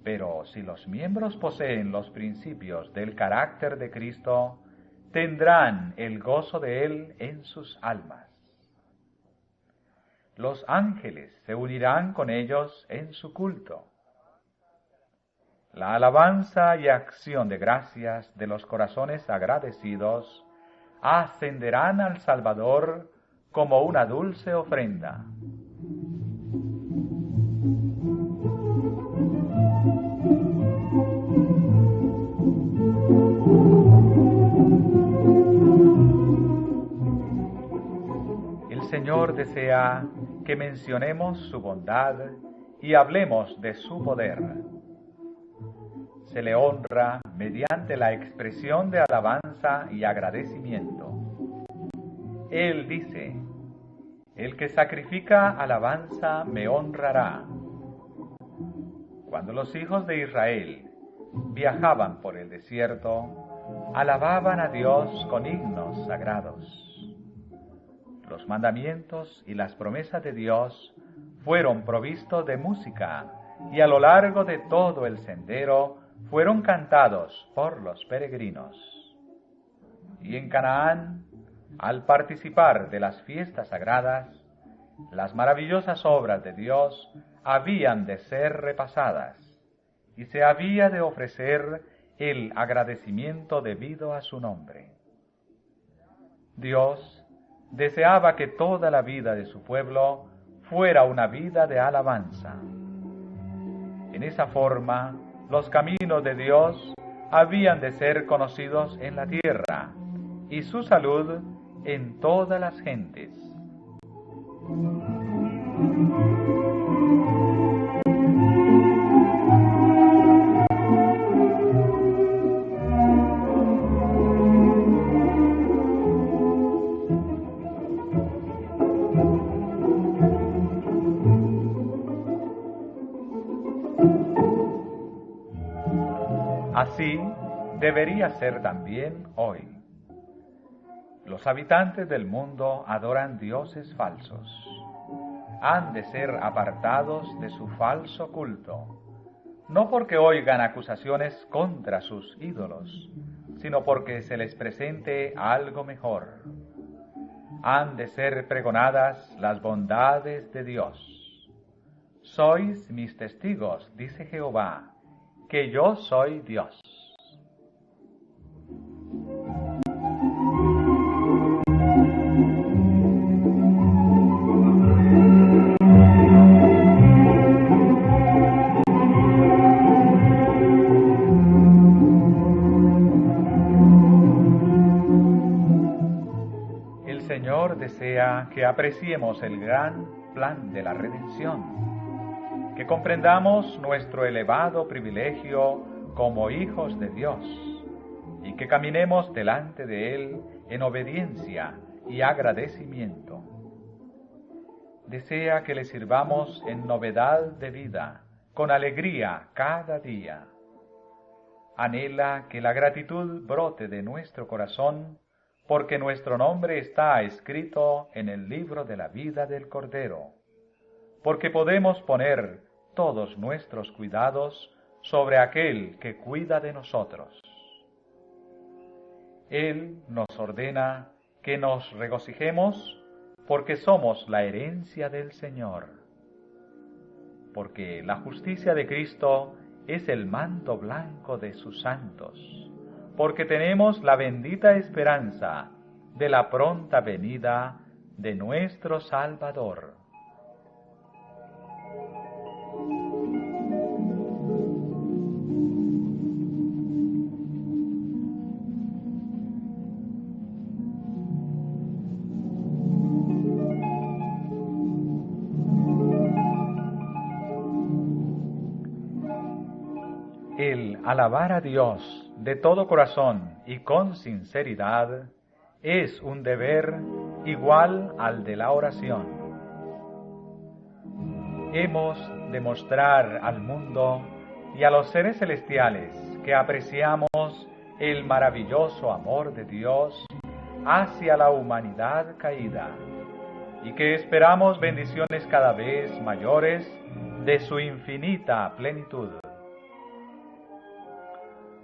Pero si los miembros poseen los principios del carácter de Cristo, tendrán el gozo de Él en sus almas. Los ángeles se unirán con ellos en su culto. La alabanza y acción de gracias de los corazones agradecidos ascenderán al Salvador como una dulce ofrenda. El Señor desea que mencionemos su bondad y hablemos de su poder. Se le honra mediante la expresión de alabanza y agradecimiento. Él dice: el que sacrifica alabanza me honrará. Cuando los hijos de Israel viajaban por el desierto, alababan a Dios con himnos sagrados. Los mandamientos y las promesas de Dios fueron provistos de música, y a lo largo de todo el sendero fueron cantados por los peregrinos. Y en Canaán, al participar de las fiestas sagradas, las maravillosas obras de Dios habían de ser repasadas, y se había de ofrecer el agradecimiento debido a su nombre. Dios deseaba que toda la vida de su pueblo fuera una vida de alabanza. En esa forma, los caminos de Dios habían de ser conocidos en la tierra, y su salud en todas las gentes. Así debería ser también hoy. Los habitantes del mundo adoran dioses falsos. Han de ser apartados de su falso culto, no porque oigan acusaciones contra sus ídolos, sino porque se les presente algo mejor. Han de ser pregonadas las bondades de Dios. Sois mis testigos, dice Jehová, que yo soy Dios. El Señor desea que apreciemos el gran plan de la redención, que comprendamos nuestro elevado privilegio como hijos de Dios y que caminemos delante de Él en obediencia y agradecimiento. Desea que le sirvamos en novedad de vida, con alegría cada día. Anhela que la gratitud brote de nuestro corazón, porque nuestro nombre está escrito en el libro de la vida del Cordero, porque podemos poner todos nuestros cuidados sobre aquel que cuida de nosotros. Él nos ordena que nos regocijemos porque somos la herencia del Señor. Porque la justicia de Cristo es el manto blanco de sus santos. Porque tenemos la bendita esperanza de la pronta venida de nuestro Salvador. El alabar a Dios de todo corazón y con sinceridad es un deber igual al de la oración. Hemos de mostrar al mundo y a los seres celestiales que apreciamos el maravilloso amor de Dios hacia la humanidad caída y que esperamos bendiciones cada vez mayores de su infinita plenitud.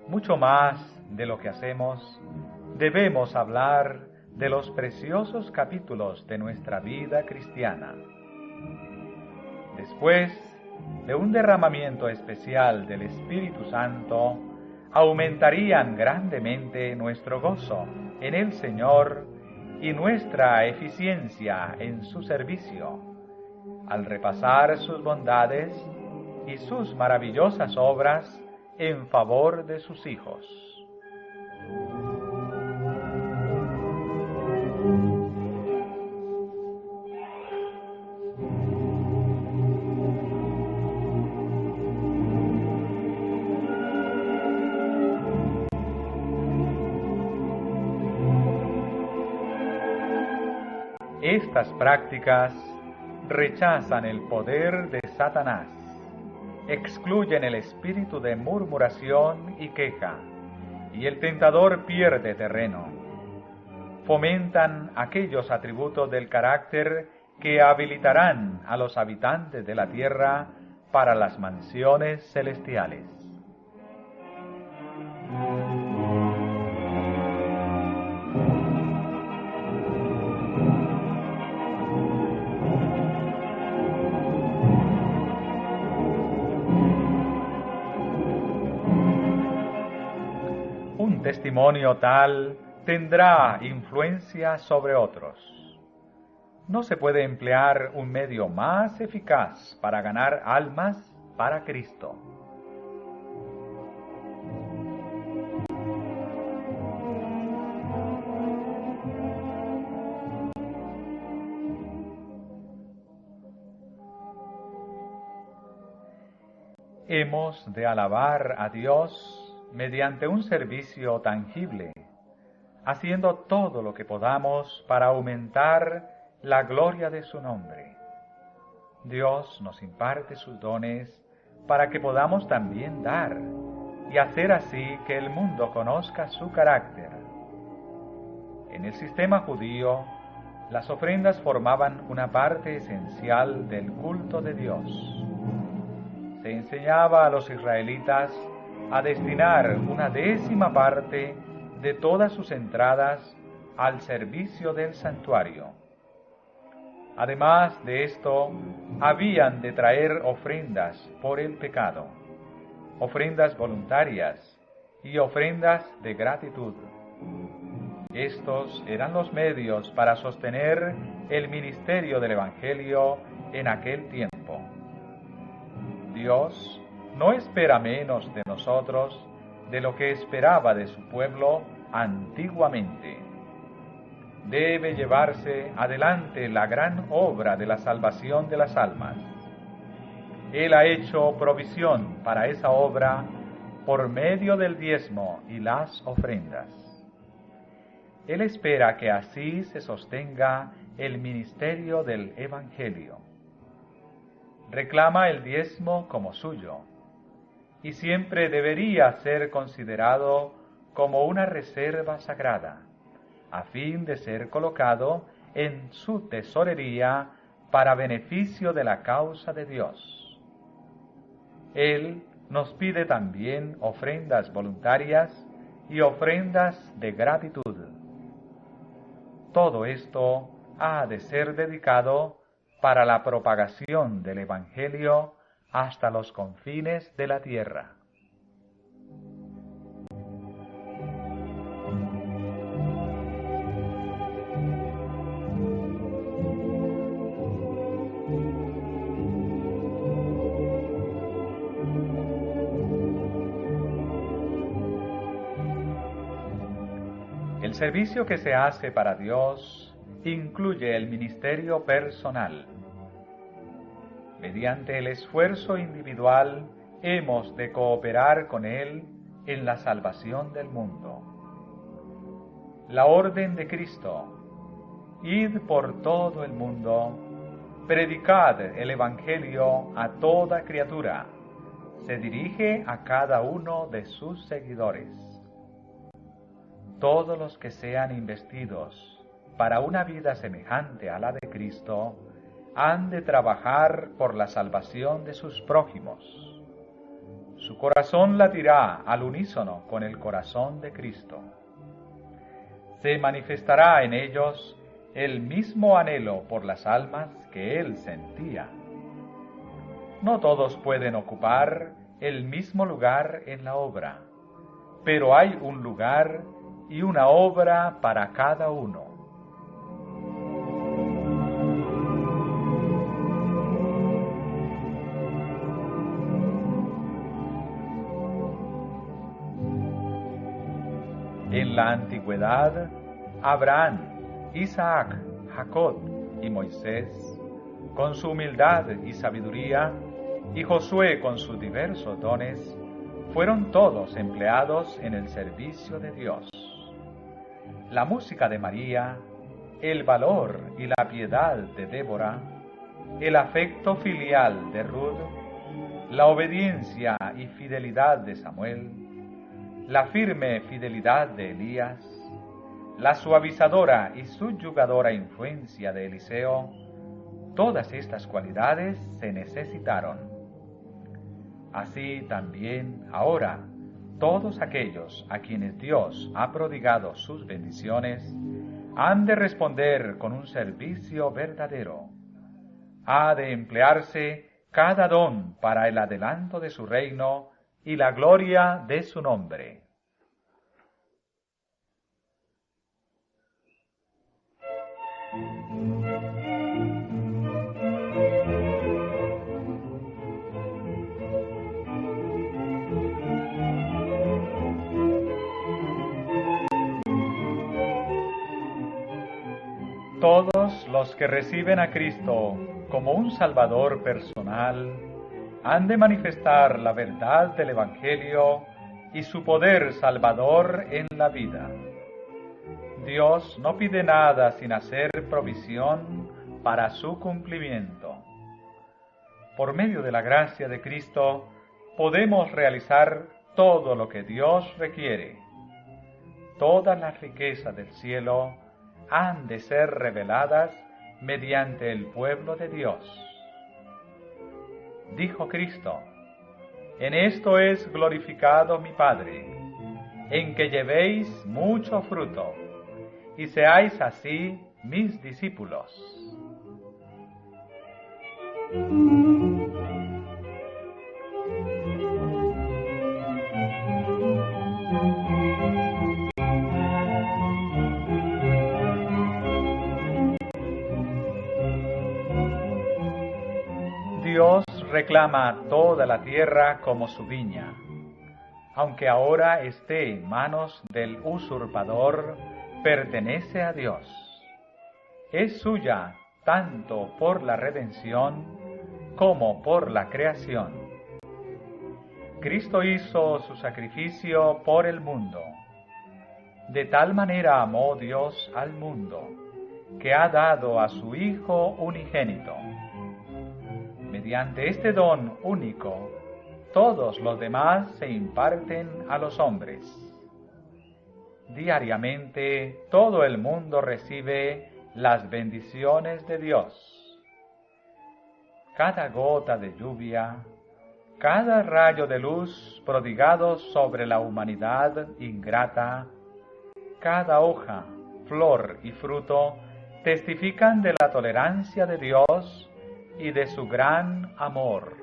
Mucho más de lo que hacemos, debemos hablar de los preciosos capítulos de nuestra vida cristiana. Después de un derramamiento especial del Espíritu Santo, aumentarían grandemente nuestro gozo en el Señor y nuestra eficiencia en su servicio, al repasar sus bondades y sus maravillosas obras en favor de sus hijos. Estas prácticas rechazan el poder de Satanás, excluyen el espíritu de murmuración y queja, y el tentador pierde terreno. Fomentan aquellos atributos del carácter que habilitarán a los habitantes de la tierra para las mansiones celestiales. Un testimonio tal tendrá influencia sobre otros. No se puede emplear un medio más eficaz para ganar almas para Cristo. Hemos de alabar a Dios mediante un servicio tangible, haciendo todo lo que podamos para aumentar la gloria de su nombre. Dios nos imparte sus dones para que podamos también dar y hacer así que el mundo conozca su carácter. En el sistema judío, las ofrendas formaban una parte esencial del culto de Dios. Se enseñaba a los israelitas a destinar una 10ª parte de todas sus entradas al servicio del santuario. Además de esto, habían de traer ofrendas por el pecado, ofrendas voluntarias y ofrendas de gratitud. Estos eran los medios para sostener el ministerio del Evangelio en aquel tiempo. Dios no espera menos de nosotros de lo que esperaba de su pueblo antiguamente. Debe llevarse adelante la gran obra de la salvación de las almas. Él ha hecho provisión para esa obra por medio del diezmo y las ofrendas. Él espera que así se sostenga el ministerio del Evangelio. Reclama el diezmo como suyo, y siempre debería ser considerado como una reserva sagrada, a fin de ser colocado en su tesorería para beneficio de la causa de Dios. Él nos pide también ofrendas voluntarias y ofrendas de gratitud. Todo esto ha de ser dedicado para la propagación del Evangelio hasta los confines de la tierra. El servicio que se hace para Dios incluye el ministerio personal. Mediante el esfuerzo individual hemos de cooperar con Él en la salvación del mundo. La orden de Cristo: id por todo el mundo, predicad el Evangelio a toda criatura, se dirige a cada uno de sus seguidores. Todos los que sean investidos para una vida semejante a la de Cristo han de trabajar por la salvación de sus prójimos. Su corazón latirá al unísono con el corazón de Cristo. Se manifestará en ellos el mismo anhelo por las almas que Él sentía. No todos pueden ocupar el mismo lugar en la obra, pero hay un lugar y una obra para cada uno. En la antigüedad, Abraham, Isaac, Jacob y Moisés, con su humildad y sabiduría, y Josué con sus diversos dones, fueron todos empleados en el servicio de Dios. La música de María, el valor y la piedad de Débora, el afecto filial de Ruth, la obediencia y fidelidad de Samuel, la firme fidelidad de Elías, la suavizadora y subyugadora influencia de Eliseo, todas estas cualidades se necesitaron. Así también ahora, todos aquellos a quienes Dios ha prodigado sus bendiciones han de responder con un servicio verdadero. Ha de emplearse cada don para el adelanto de su reino y la gloria de su nombre. Todos los que reciben a Cristo como un Salvador personal han de manifestar la verdad del Evangelio y su poder salvador en la vida. Dios no pide nada sin hacer provisión para su cumplimiento. Por medio de la gracia de Cristo podemos realizar todo lo que Dios requiere. Todas las riquezas del cielo han de ser reveladas mediante el pueblo de Dios. Dijo Cristo: en esto es glorificado mi Padre, en que llevéis mucho fruto, y seáis así mis discípulos. Dios reclama toda la tierra como su viña, aunque ahora esté en manos del usurpador, pertenece a Dios. Es suya tanto por la redención como por la creación. Cristo hizo su sacrificio por el mundo. De tal manera amó Dios al mundo, que ha dado a su Hijo unigénito. Mediante este don único, todos los demás se imparten a los hombres. Diariamente, todo el mundo recibe las bendiciones de Dios. Cada gota de lluvia, cada rayo de luz prodigado sobre la humanidad ingrata, cada hoja, flor y fruto testifican de la tolerancia de Dios y de su gran amor.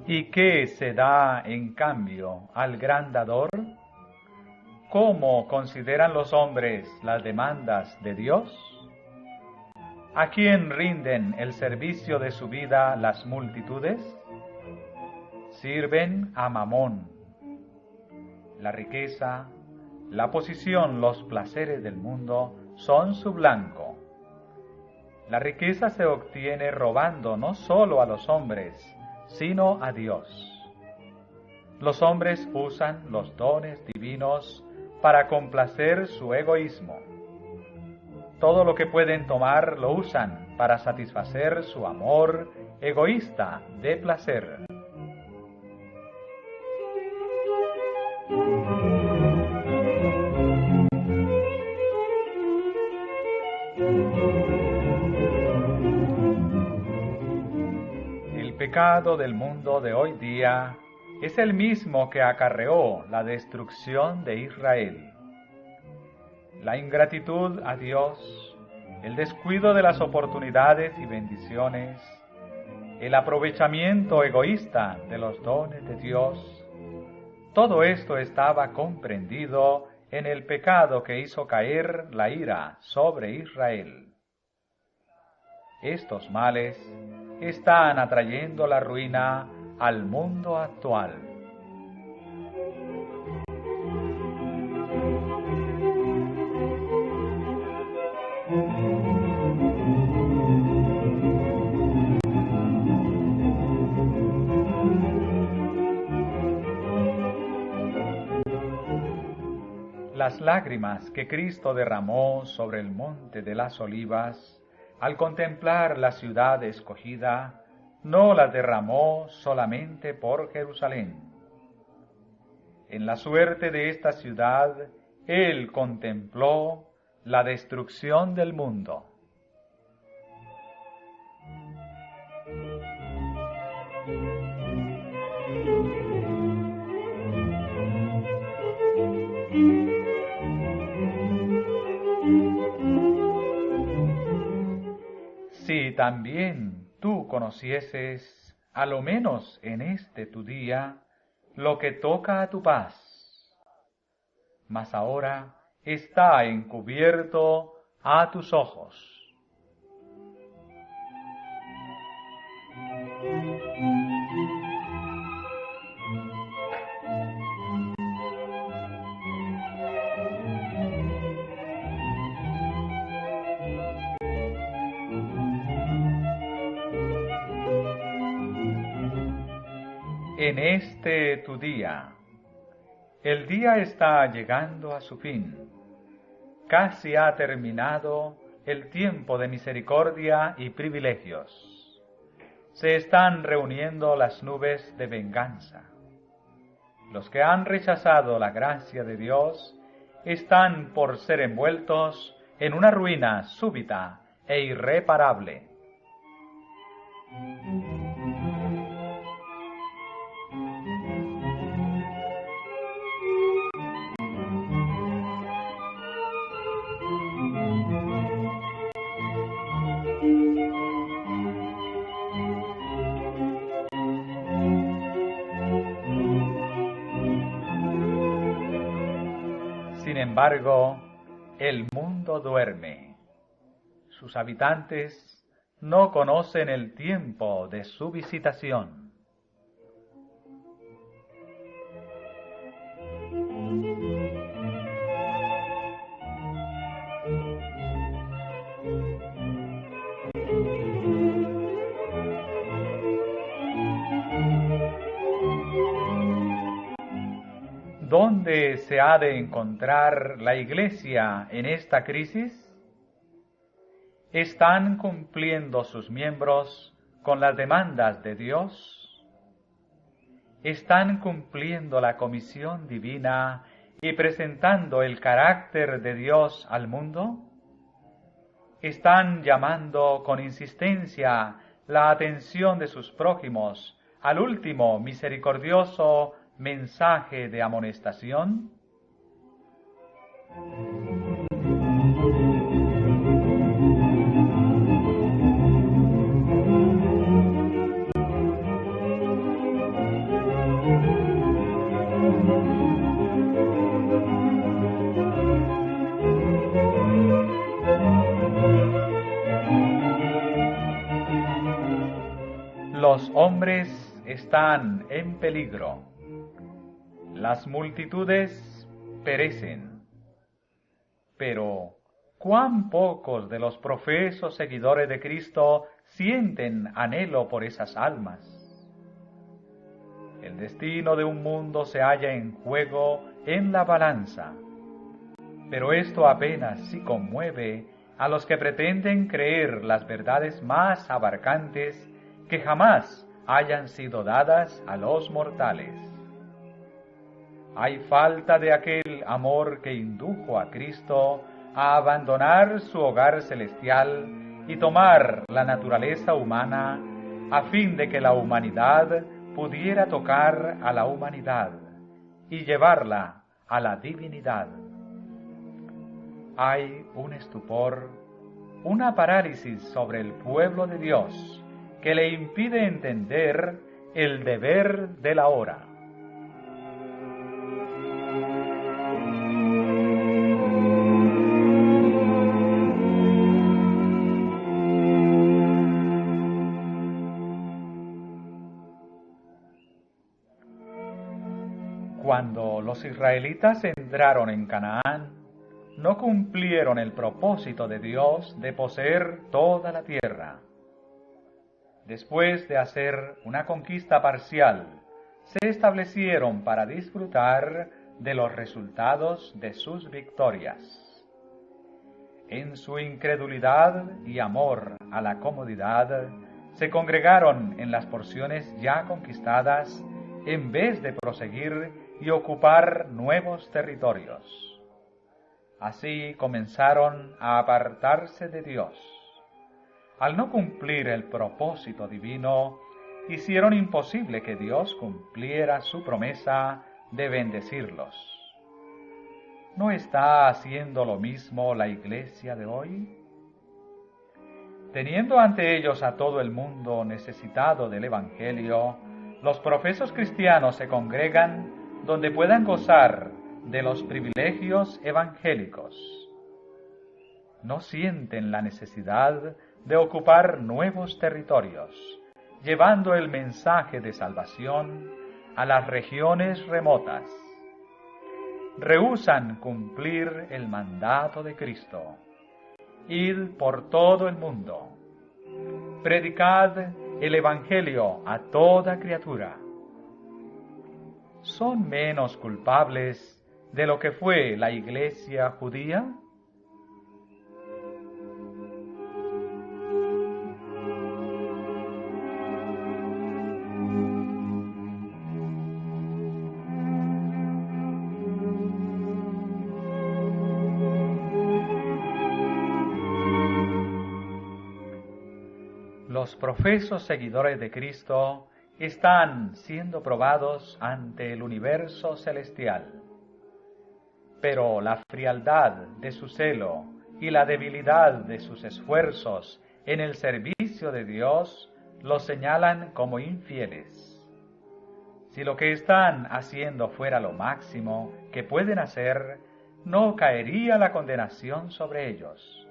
¿Y qué se da en cambio al gran dador? ¿Cómo consideran los hombres las demandas de Dios? ¿A quién rinden el servicio de su vida las multitudes? Sirven a Mamón. La riqueza, la posición, los placeres del mundo son su blanco. La riqueza se obtiene robando no solo a los hombres, sino a Dios. Los hombres usan los dones divinos para complacer su egoísmo. Todo lo que pueden tomar lo usan para satisfacer su amor egoísta de placer. El pecado del mundo de hoy día es el mismo que acarreó la destrucción de Israel. La ingratitud a Dios, el descuido de las oportunidades y bendiciones, el aprovechamiento egoísta de los dones de Dios, todo esto estaba comprendido en el pecado que hizo caer la ira sobre Israel. Estos males están atrayendo la ruina al mundo actual. Las lágrimas que Cristo derramó sobre el monte de las Olivas, al contemplar la ciudad escogida, no las derramó solamente por Jerusalén. En la suerte de esta ciudad, Él contempló la destrucción del mundo. Si también tú conocieses, a lo menos en este tu día, lo que toca a tu paz, mas ahora está encubierto a tus ojos. En este tu día, el día está llegando a su fin. Casi ha terminado el tiempo de misericordia y privilegios. Se están reuniendo las nubes de venganza. Los que han rechazado la gracia de Dios están por ser envueltos en una ruina súbita e irreparable. Sin embargo, el mundo duerme. Sus habitantes no conocen el tiempo de su visitación. ¿Dónde se ha de encontrar la Iglesia en esta crisis? ¿Están cumpliendo sus miembros con las demandas de Dios? ¿Están cumpliendo la comisión divina y presentando el carácter de Dios al mundo? ¿Están llamando con insistencia la atención de sus prójimos al último misericordioso mensaje de amonestación? Los hombres están en peligro. Las multitudes perecen. Pero, ¿cuán pocos de los profesos seguidores de Cristo sienten anhelo por esas almas? El destino de un mundo se halla en juego en la balanza. Pero esto apenas si conmueve a los que pretenden creer las verdades más abarcantes que jamás hayan sido dadas a los mortales. Hay falta de aquel amor que indujo a Cristo a abandonar su hogar celestial y tomar la naturaleza humana a fin de que la humanidad pudiera tocar a la humanidad y llevarla a la divinidad. Hay un estupor, una parálisis sobre el pueblo de Dios que le impide entender el deber de la hora. Cuando los israelitas entraron en Canaán, no cumplieron el propósito de Dios de poseer toda la tierra. Después de hacer una conquista parcial, se establecieron para disfrutar de los resultados de sus victorias. En su incredulidad y amor a la comodidad, se congregaron en las porciones ya conquistadas en vez de proseguir y ocupar nuevos territorios. Así comenzaron a apartarse de Dios. Al no cumplir el propósito divino, hicieron imposible que Dios cumpliera su promesa de bendecirlos. ¿No está haciendo lo mismo la Iglesia de hoy? Teniendo ante ellos a todo el mundo necesitado del Evangelio, los profesos cristianos se congregan donde puedan gozar de los privilegios evangélicos. No sienten la necesidad de ocupar nuevos territorios, llevando el mensaje de salvación a las regiones remotas. Rehúsan cumplir el mandato de Cristo. Id por todo el mundo. Predicad el Evangelio a toda criatura. ¿Son menos culpables de lo que fue la Iglesia judía? Los profesos seguidores de Cristo están siendo probados ante el universo celestial. Pero la frialdad de su celo y la debilidad de sus esfuerzos en el servicio de Dios los señalan como infieles. Si lo que están haciendo fuera lo máximo que pueden hacer, no caería la condenación sobre ellos.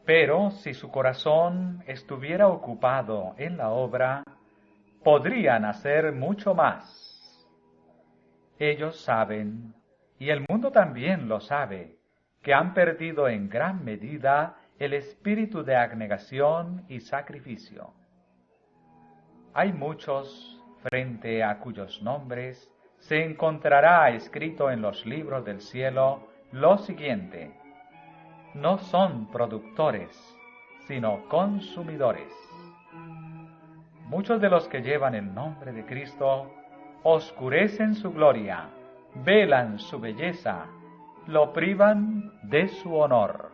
Pero si su corazón estuviera ocupado en la obra, podrían hacer mucho más. Ellos saben, y el mundo también lo sabe, que han perdido en gran medida el espíritu de abnegación y sacrificio. Hay muchos frente a cuyos nombres se encontrará escrito en los libros del cielo lo siguiente: no son productores, sino consumidores. Muchos de los que llevan el nombre de Cristo oscurecen su gloria, velan su belleza, lo privan de su honor.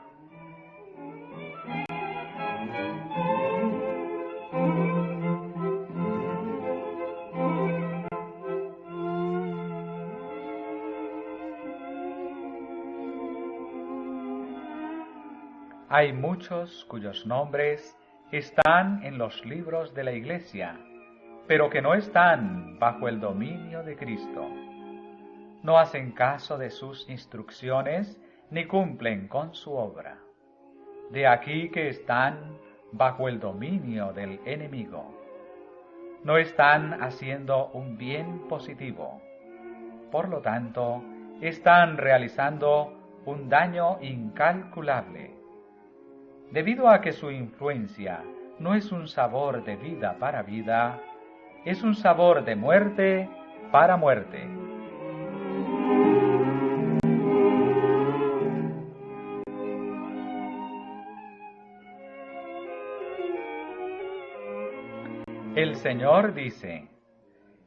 Hay muchos cuyos nombres están en los libros de la Iglesia, pero que no están bajo el dominio de Cristo. No hacen caso de sus instrucciones ni cumplen con su obra. De aquí que están bajo el dominio del enemigo. No están haciendo un bien positivo. Por lo tanto, están realizando un daño incalculable. Debido a que su influencia no es un sabor de vida para vida, es un sabor de muerte para muerte. El Señor dice,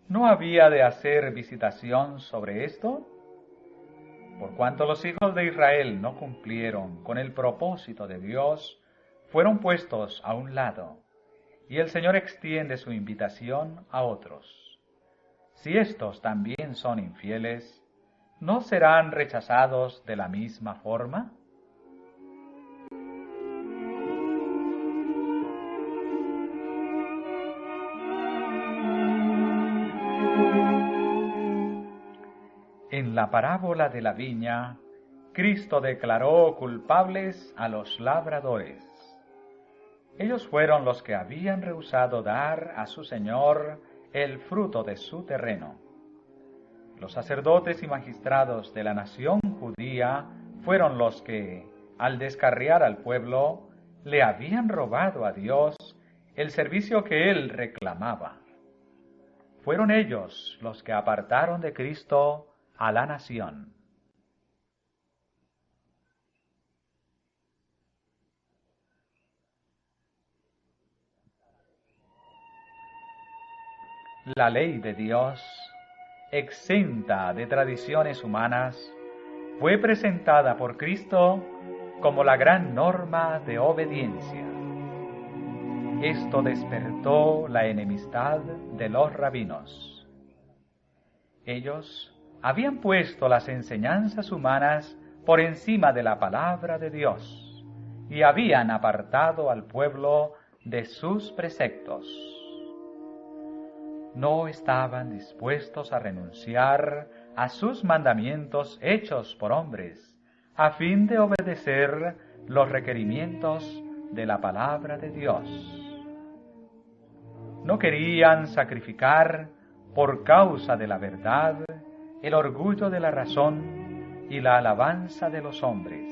¿no había de hacer visitación sobre esto? Por cuanto los hijos de Israel no cumplieron con el propósito de Dios, fueron puestos a un lado, y el Señor extiende su invitación a otros. Si estos también son infieles, ¿no serán rechazados de la misma forma? En la parábola de la viña, Cristo declaró culpables a los labradores. Ellos fueron los que habían rehusado dar a su Señor el fruto de su terreno. Los sacerdotes y magistrados de la nación judía fueron los que, al descarriar al pueblo, le habían robado a Dios el servicio que él reclamaba. Fueron ellos los que apartaron de Cristo a la nación. La ley de Dios, exenta de tradiciones humanas, fue presentada por Cristo como la gran norma de obediencia. Esto despertó la enemistad de los rabinos. Ellos habían puesto las enseñanzas humanas por encima de la palabra de Dios y habían apartado al pueblo de sus preceptos. No estaban dispuestos a renunciar a sus mandamientos hechos por hombres, a fin de obedecer los requerimientos de la palabra de Dios. No querían sacrificar por causa de la verdad el orgullo de la razón y la alabanza de los hombres.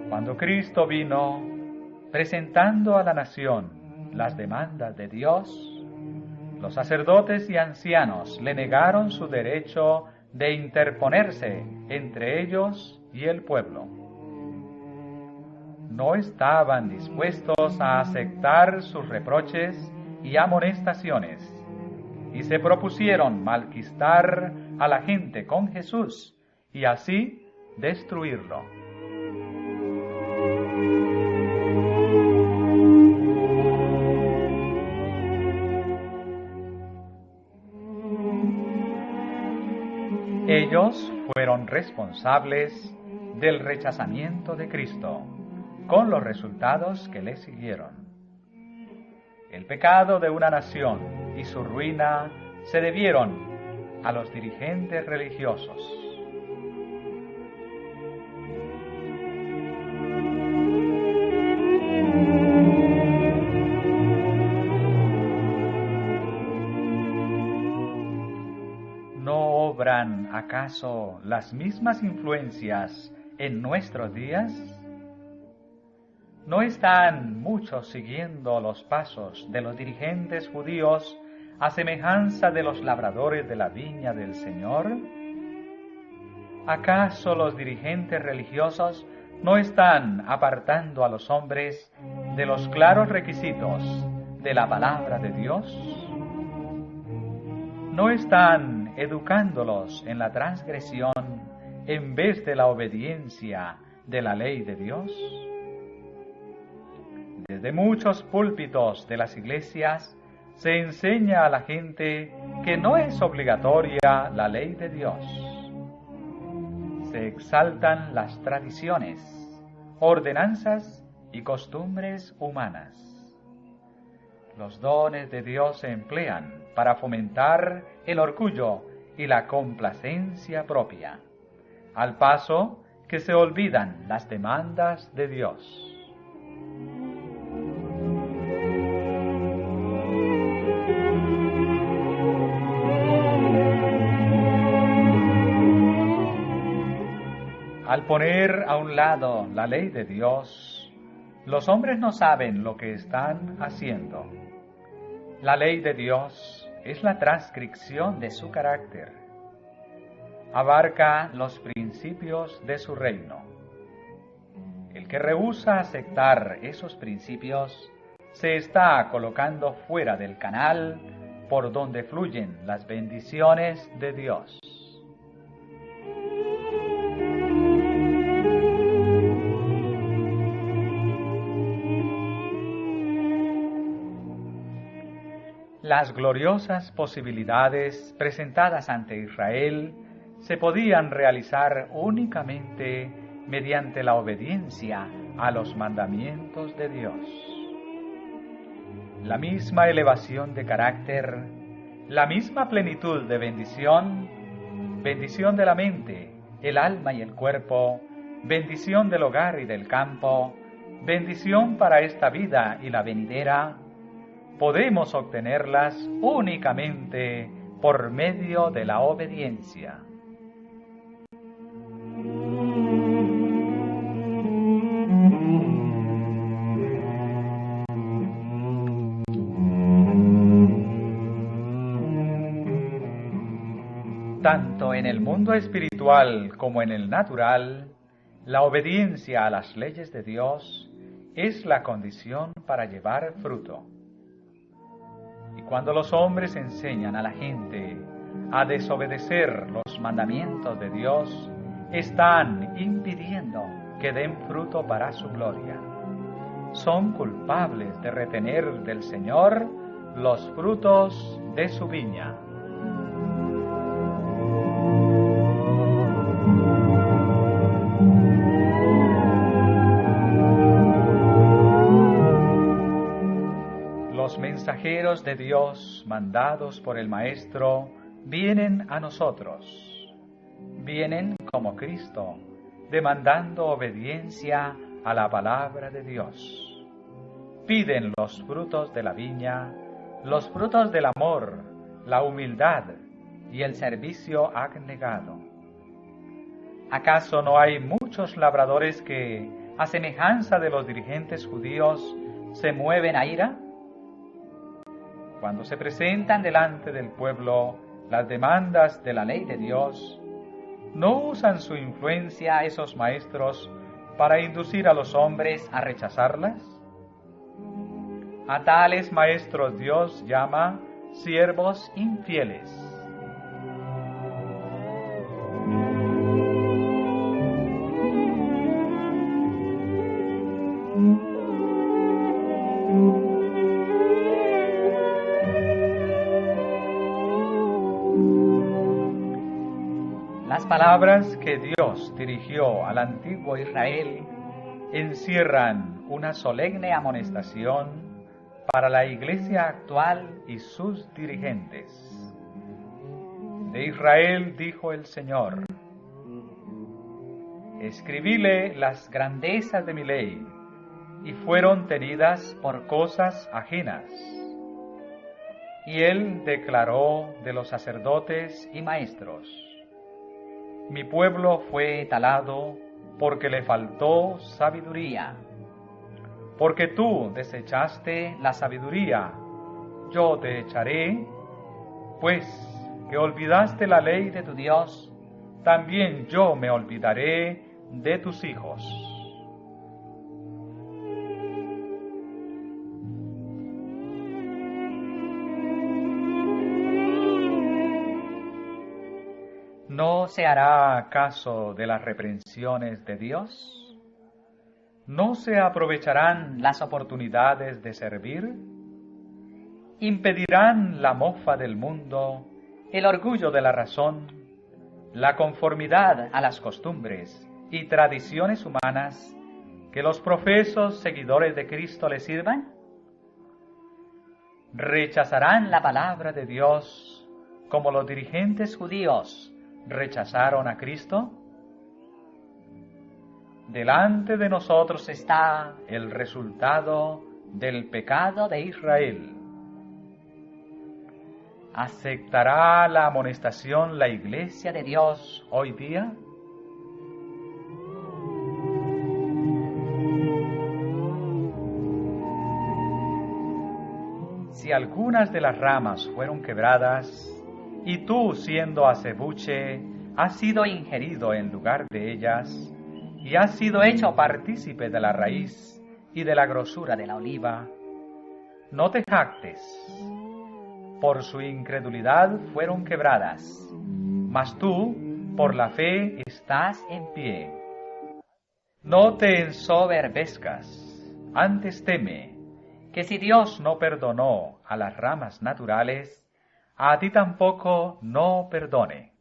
Cuando Cristo vino, presentando a la nación las demandas de Dios, los sacerdotes y ancianos le negaron su derecho de interponerse entre ellos y el pueblo. No estaban dispuestos a aceptar sus reproches y amonestaciones, y se propusieron malquistar a la gente con Jesús y así destruirlo. Ellos fueron responsables del rechazamiento de Cristo, con los resultados que le siguieron. El pecado de una nación y su ruina se debieron a los dirigentes religiosos. ¿No obran acaso las mismas influencias en nuestros días? ¿No están muchos siguiendo los pasos de los dirigentes judíos a semejanza de los labradores de la viña del Señor? ¿Acaso los dirigentes religiosos no están apartando a los hombres de los claros requisitos de la palabra de Dios? ¿No están educándolos en la transgresión en vez de la obediencia de la ley de Dios? Desde muchos púlpitos de las iglesias se enseña a la gente que no es obligatoria la ley de Dios. Se exaltan las tradiciones, ordenanzas y costumbres humanas. Los dones de Dios se emplean para fomentar el orgullo y la complacencia propia, al paso que se olvidan las demandas de Dios. Al poner a un lado la ley de Dios, los hombres no saben lo que están haciendo. La ley de Dios es la transcripción de su carácter. Abarca los principios de su reino. El que rehúsa aceptar esos principios se está colocando fuera del canal por donde fluyen las bendiciones de Dios. Las gloriosas posibilidades presentadas ante Israel se podían realizar únicamente mediante la obediencia a los mandamientos de Dios. La misma elevación de carácter, la misma plenitud de bendición, bendición de la mente, el alma y el cuerpo, bendición del hogar y del campo, bendición para esta vida y la venidera, podemos obtenerlas únicamente por medio de la obediencia. Tanto en el mundo espiritual como en el natural, la obediencia a las leyes de Dios es la condición para llevar fruto. Y cuando los hombres enseñan a la gente a desobedecer los mandamientos de Dios, están impidiendo que den fruto para su gloria. Son culpables de retener del Señor los frutos de su viña. Los mensajeros de Dios mandados por el Maestro vienen a nosotros. Vienen como Cristo, demandando obediencia a la palabra de Dios. Piden los frutos de la viña, los frutos del amor, la humildad y el servicio abnegado. ¿Acaso no hay muchos labradores que, a semejanza de los dirigentes judíos, se mueven a ira? Cuando se presentan delante del pueblo las demandas de la ley de Dios, ¿no usan su influencia esos maestros para inducir a los hombres a rechazarlas? A tales maestros Dios llama siervos infieles. Las palabras que Dios dirigió al antiguo Israel encierran una solemne amonestación para la Iglesia actual y sus dirigentes. De Israel dijo el Señor: escribíle las grandezas de mi ley, y fueron tenidas por cosas ajenas. Y él declaró de los sacerdotes y maestros: mi pueblo fue talado porque le faltó sabiduría. Porque tú desechaste la sabiduría, yo te echaré, pues que olvidaste la ley de tu Dios, también yo me olvidaré de tus hijos. ¿No se hará caso de las reprensiones de Dios? ¿No se aprovecharán las oportunidades de servir? ¿Impedirán la mofa del mundo, el orgullo de la razón, la conformidad a las costumbres y tradiciones humanas que los profesos seguidores de Cristo les sirvan? ¿Rechazarán la palabra de Dios como los dirigentes judíos rechazaron a Cristo? Delante de nosotros está el resultado del pecado de Israel. ¿Aceptará la amonestación la Iglesia de Dios hoy día? Si algunas de las ramas fueron quebradas, y tú, siendo acebuche, has sido ingerido en lugar de ellas, y has sido hecho partícipe de la raíz y de la grosura de la oliva, no te jactes. Por su incredulidad fueron quebradas, mas tú, por la fe, estás en pie. No te ensoberbezcas, antes teme, que si Dios no perdonó a las ramas naturales, a ti tampoco no perdone.